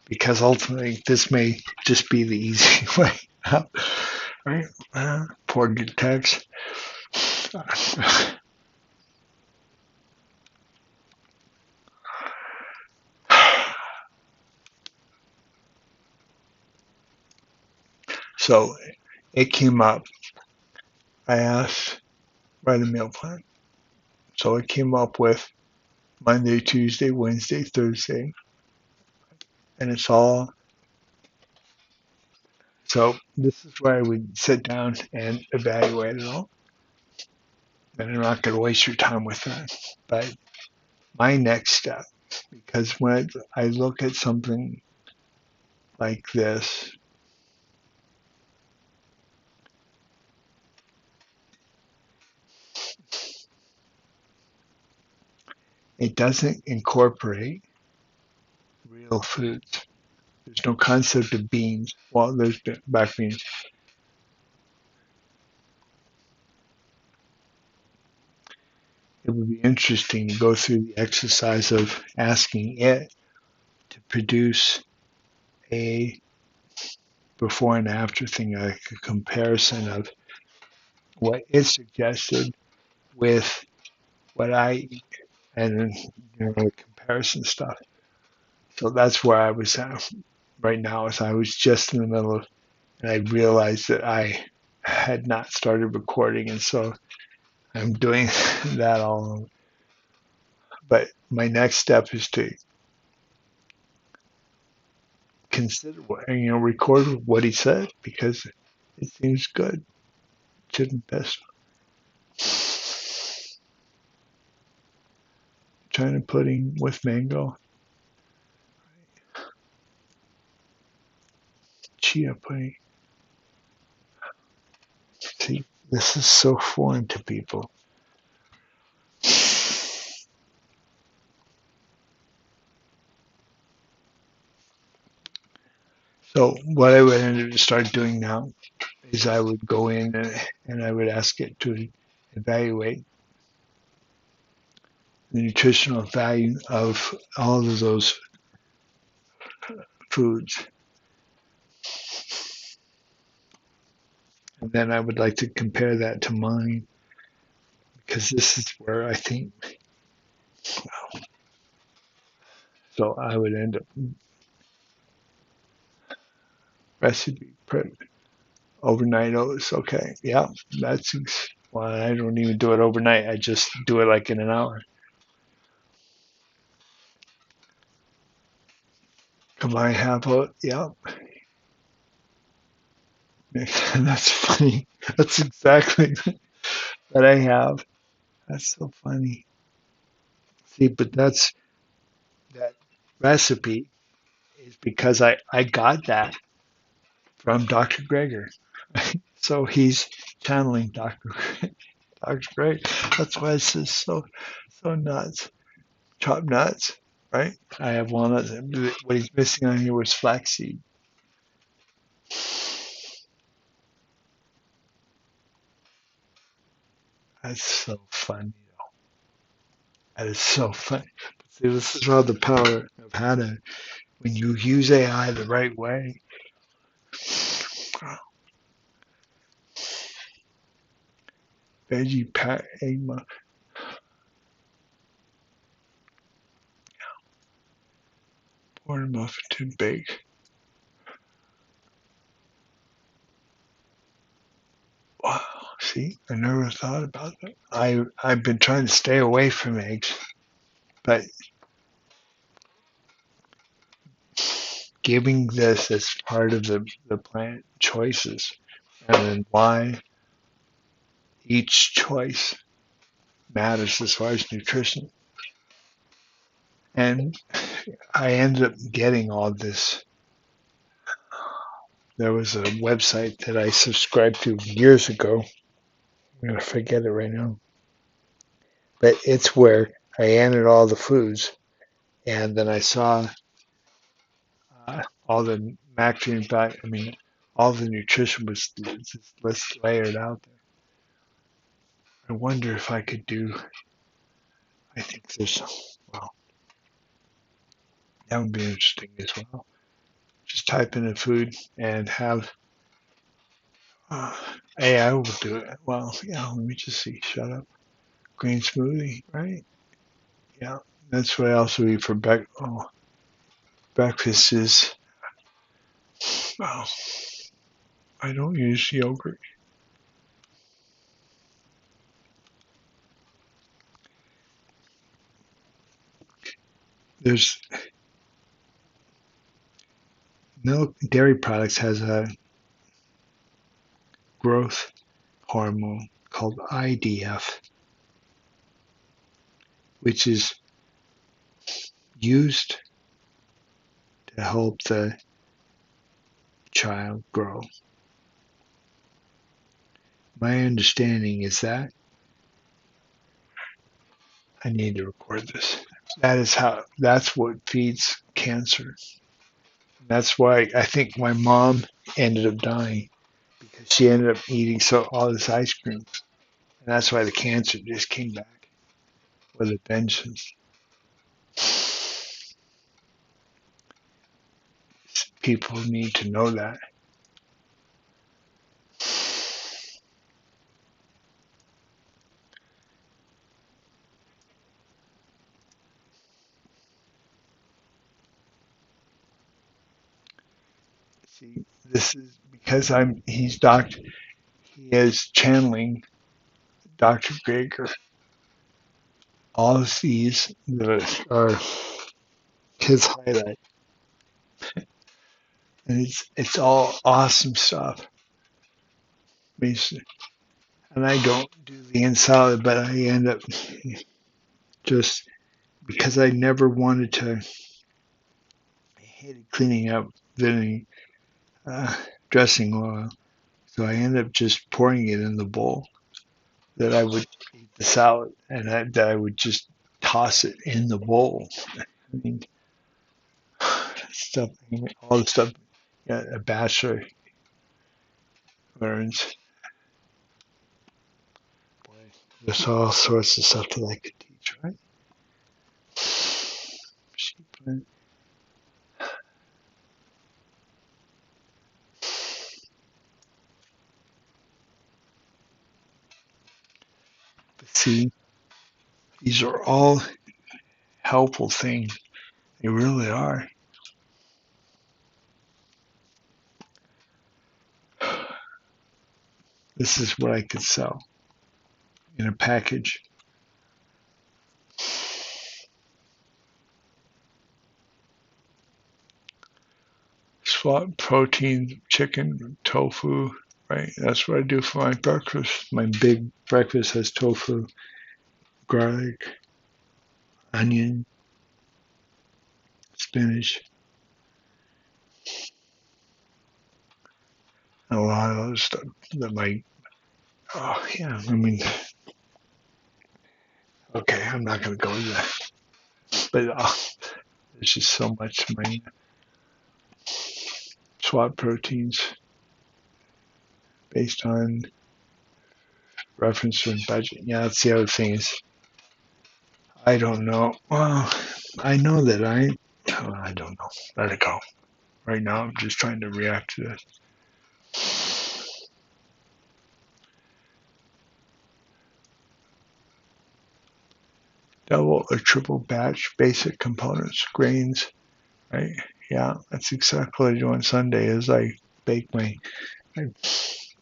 because ultimately this may just be the easy way out, right? Poor good text. So it came up. I asked, write a meal plan. So it came up with Monday, Tuesday, Wednesday, Thursday, and it's all. So this is where I would sit down and evaluate it all. And I'm not going to waste your time with that. But my next step, because when I look at something like this, it doesn't incorporate real foods. There's no concept of beans. Well, there's black beans. It would be interesting to go through the exercise of asking it to produce a before and after thing, like a comparison of what it suggested with what I eat, and then the comparison stuff. So that's where I was at right now. Is I was just in the middle of, and I realized that I had not started recording, and so I'm doing that all. But my next step is to consider what, record what he said because it seems good. Shouldn't this? China pudding with mango, chia pudding. See, this is so foreign to people. So what I would end up start doing now is I would go in and I would ask it to evaluate the nutritional value of all of those foods. And then I would like to compare that to mine because this is where I think, so I would end up recipe prep overnight oats. Okay. Yeah. That's, well, I don't even do it overnight. I just do it like in an hour. Combine half oat. Yeah. That's funny. That's exactly what I have. That's so funny. See, but that recipe is because I got that from Dr. Greger. So he's channeling Dr. Greg. That's why it's just so nuts. Chopped nuts, right? I have walnuts. What he's missing on here was flaxseed. That's so funny. That is so funny. See, this is all the power of how to when you use AI the right way. Veggie pat egg corn muffin to bake. Wow. See, I never thought about that. I've been trying to stay away from eggs, but giving this as part of the plant choices and then why each choice matters as far as nutrition. And I ended up getting all this. There was a website that I subscribed to years ago. I'm going to forget it right now. But it's where I entered all the foods and then I saw all the macronutrient, I mean, all the nutrition was just layered out there. I wonder if I could do, I think there's, well, that would be interesting as well. just type in the food and have AI will do it. Well, yeah, let me just see. Shut up. Green smoothie, right? Yeah, that's what I also eat for breakfast is, well, I don't use yogurt. There's milk, dairy products has a growth hormone called IDF, which is used to help the child grow. My understanding is that I need to record this. That's what feeds cancer. That's why I think my mom ended up dying because she ended up eating all this ice cream. And that's why the cancer just came back with a vengeance. People need to know that. See, this is because he is channeling Dr. Greger. All of these that are his highlight. And it's all awesome stuff. Basically. And I don't do the inside, but I end up just because I never wanted to. I hated cleaning up the uh, dressing oil, so I ended up just pouring it in the bowl that I would eat the salad, and that I would just toss it in the bowl. I mean, stuff, all the stuff a bachelor learns. Boy, there's all sorts of stuff that I could teach, right? Sheep plant. But see, these are all helpful things. They really are. This is what I could sell in a package. Swap protein, chicken, tofu, right? That's what I do for my breakfast. My big breakfast has tofu, garlic, onion, spinach, and a lot of other stuff that might. Oh yeah, I mean, okay, I'm not gonna go into that, but there's just so much. My swap proteins based on reference to budget. Yeah, that's the other thing is I don't know. Well, I know that I don't know. Let it go. Right now, I'm just trying to react to this. Double or triple batch basic components, grains, right? Yeah, that's exactly what I do on Sunday is I I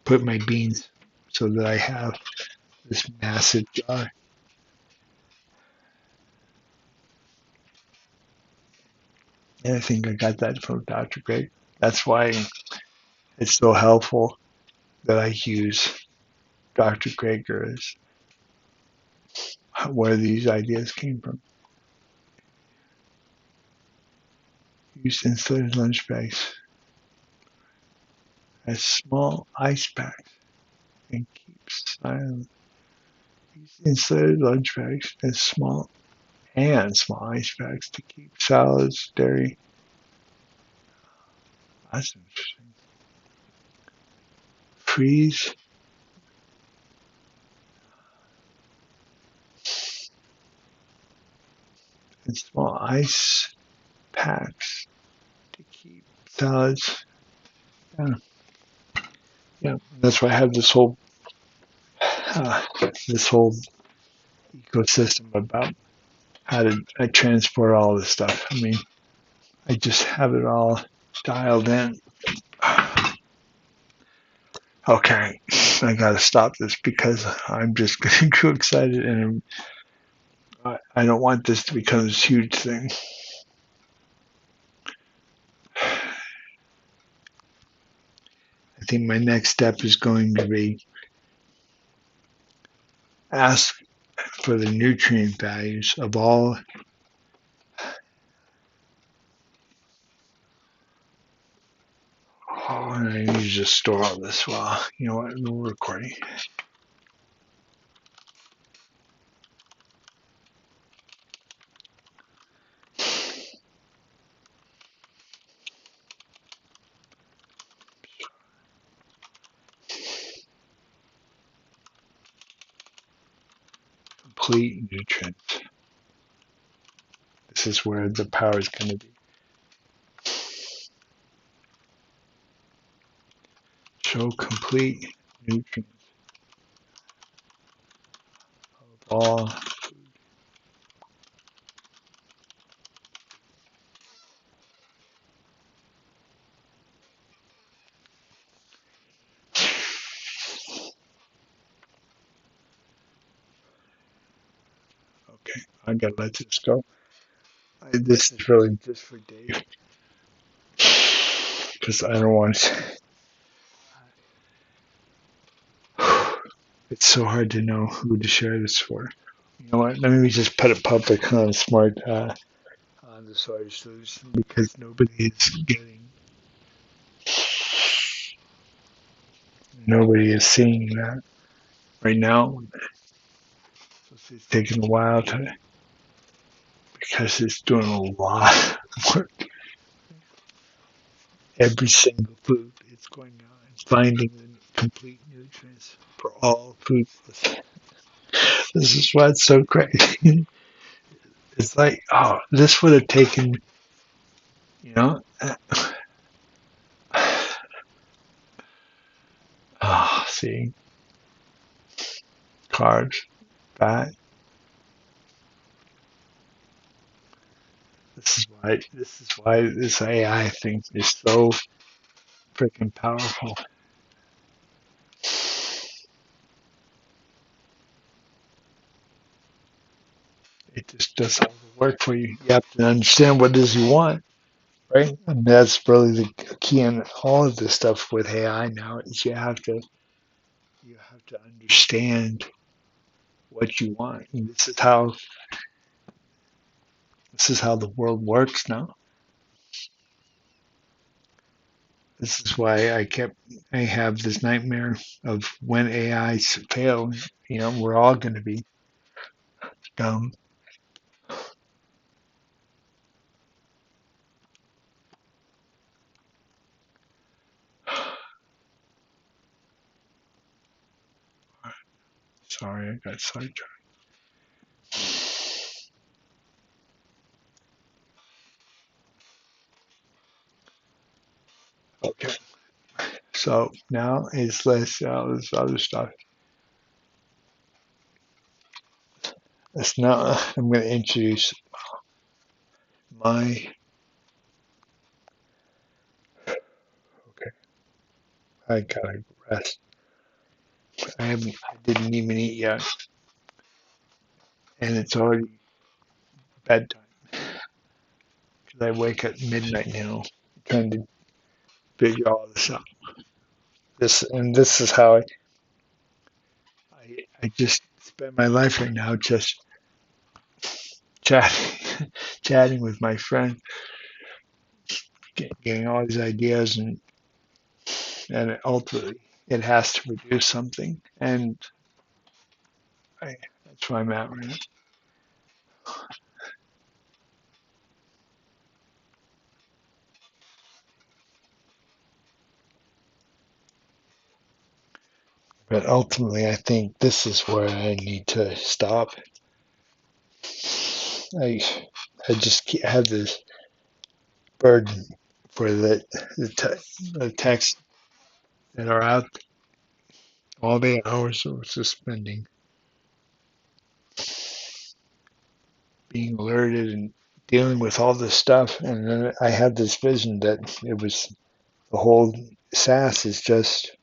put my beans so that I have this massive jar. And I think I got that from Dr. Greg. That's why it's so helpful that I use Dr. Greger as where these ideas came from. Use insulated lunch bags as small ice packs and keep silent. Use insulated lunch bags as small ice packs to keep salads, dairy. That's interesting. Freeze in small ice packs to keep salads. Yeah, yeah. That's why I have uh, this whole ecosystem about how to I transport all this stuff. I mean, I just have it all dialed in. Okay, I gotta stop this because I'm just getting too excited, and I don't want this to become this huge thing. I think my next step is going to be ask for the nutrient values of all. Oh, and I need to just store all this while you know what we're recording. Complete nutrients. This is where the power is going to be. Show complete nutrients of all. Okay, I gotta let this go. This is really just for Dave because I don't want to. It's so hard to know who to share this for. You know what? Let me just put it public on Smart on the Sawyer Solution because nobody is seeing that right now. So it's taking a while to because it's doing a lot of work. Every single food it's going out and finding the complete nutrients for all foods. This is why it's so crazy. It's like, oh, this would have taken, you know, see, carbs, fat. This is why this AI thing is so freaking powerful. It just does all the work for you. You have to understand what it is you want, right? And that's really the key in all of this stuff with AI now is you have to understand what you want. And this is how the world works now. This is why I have this nightmare of when AIs fail, we're all going to be dumb. Sorry, I got sidetracked. Okay, so now it's less this other stuff. It's now I'm going to introduce my. Okay, I gotta rest. I didn't even eat yet, and it's already bedtime because I wake at midnight now, trying to figure all this out. This is how I just spend my life right now just chatting, chatting with my friend, getting all these ideas, and ultimately it has to produce something, and that's where I'm at right now. But ultimately, I think this is where I need to stop. I I just have this burden for the texts that are out, all the hours of spending being alerted and dealing with all this stuff. And then I had this vision that it was the whole SaaS is just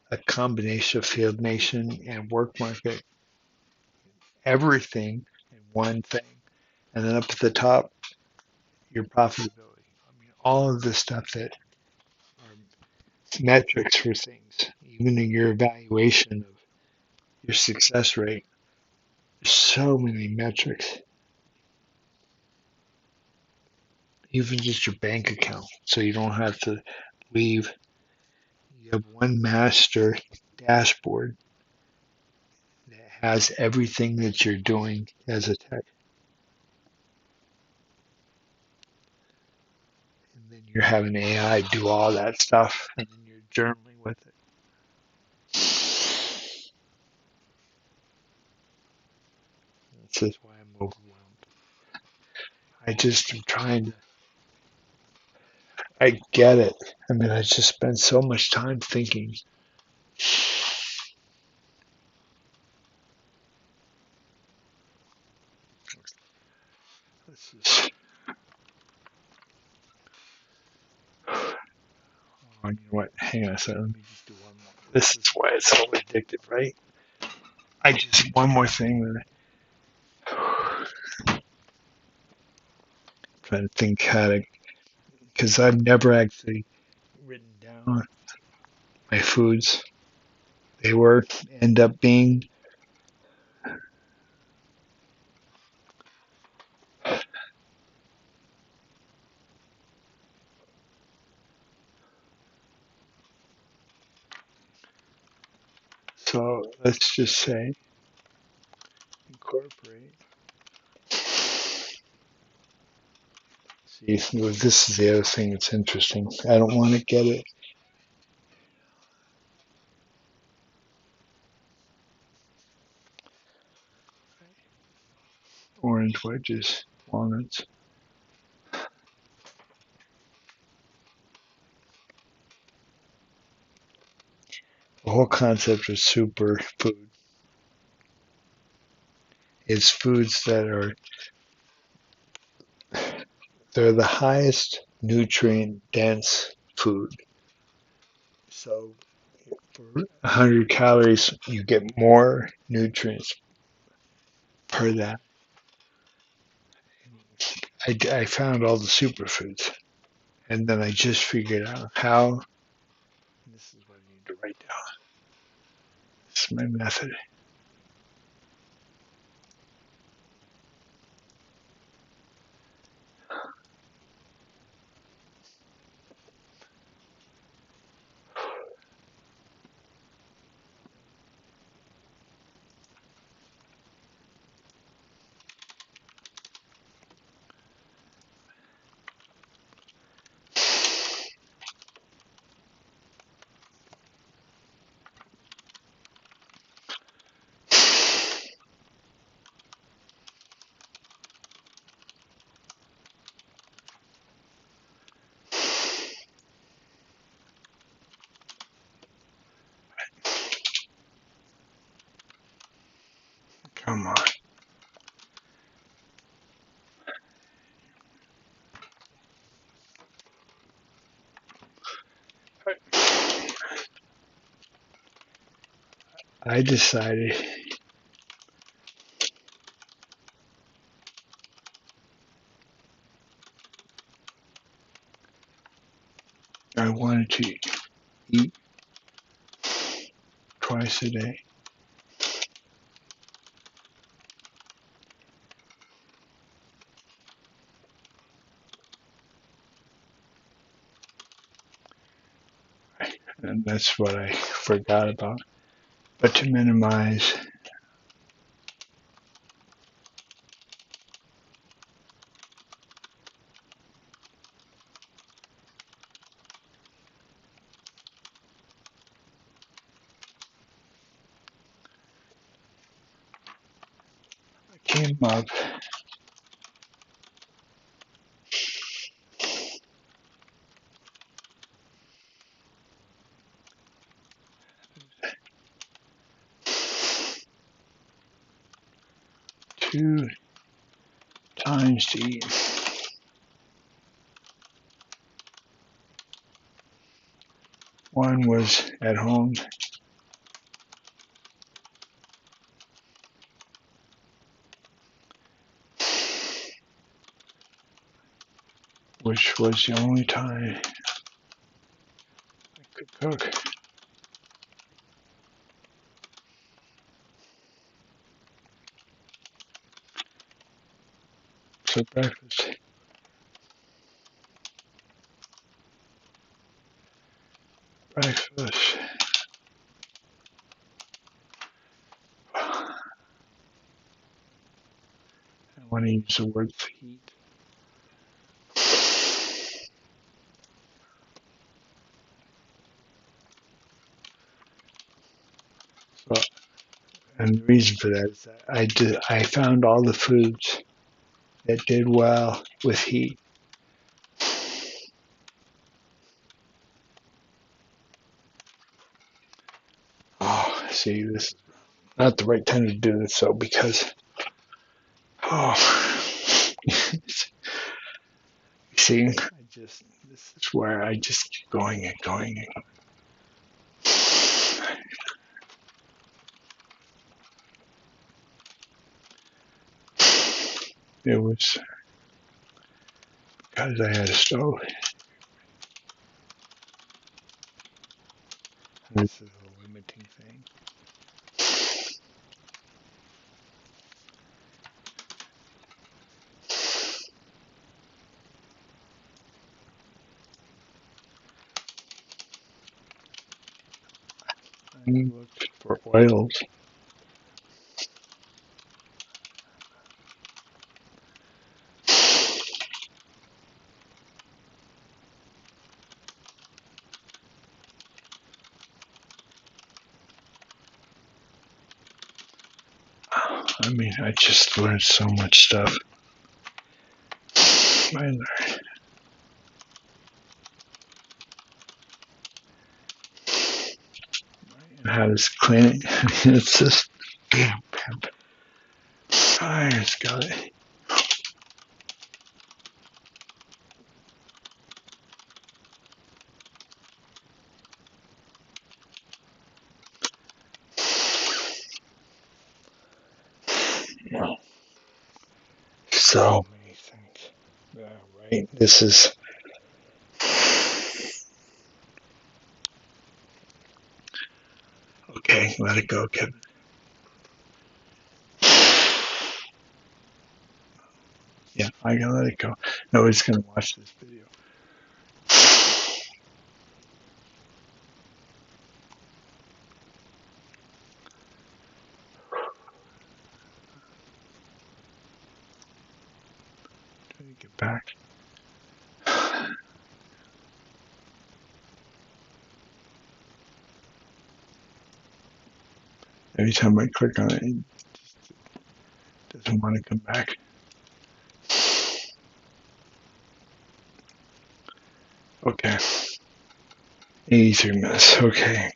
a combination of Field Nation and Work Market, everything in one thing. And then up at the top, your profitability. I mean, all of the stuff that are metrics for things, even in your evaluation of your success rate. There's so many metrics, even just your bank account. So you don't have to leave. You have one master dashboard that has everything that you're doing as a tech. And then you're having AI do all that stuff, and then you're journaling with it. That's just why I'm overwhelmed. I just am trying to. I get it. I mean, I just spend so much time thinking. This is, oh, you know what? Hang on a second. Let me just do one more. This is why it's so addictive, right? I just, one more thing that I'm trying to think how to, because I've never actually written down my foods. They were, end up being, so let's just say incorporate. See, this is the other thing that's interesting. I don't want to get it. Orange wedges, walnuts. The whole concept of superfood is foods that are they're the highest nutrient dense food. So for 100 calories, you get more nutrients per that. I found all the superfoods, and then I just figured out how. This is what I need to write down. This is my method. Come on. I decided I wanted to eat twice a day. And that's what I forgot about. But to minimize came up 2 times to eat. One was at home. Which was the only time I could cook. So breakfast. Breakfast. I want to use the word heat. So, and the reason for that is that I found all the foods that did well with heat. Oh, see, this is not the right time to do this, though, because see, this is where I just keep going and going. It was because I had a stove. This is a limiting thing. I looked for oils. I mean, I just learned so much stuff. I learned how to clean it. It's just, I just got it. So many things. Yeah, right. This is. Okay, let it go, Kevin. Yeah, I gotta let it go. Nobody's gonna watch this video. Try to get back. 'Every time I click on it, it doesn't want to come back. Okay. 83 minutes. Okay.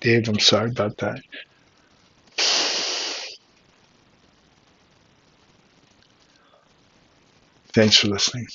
Dave, I'm sorry about that. Thanks for listening.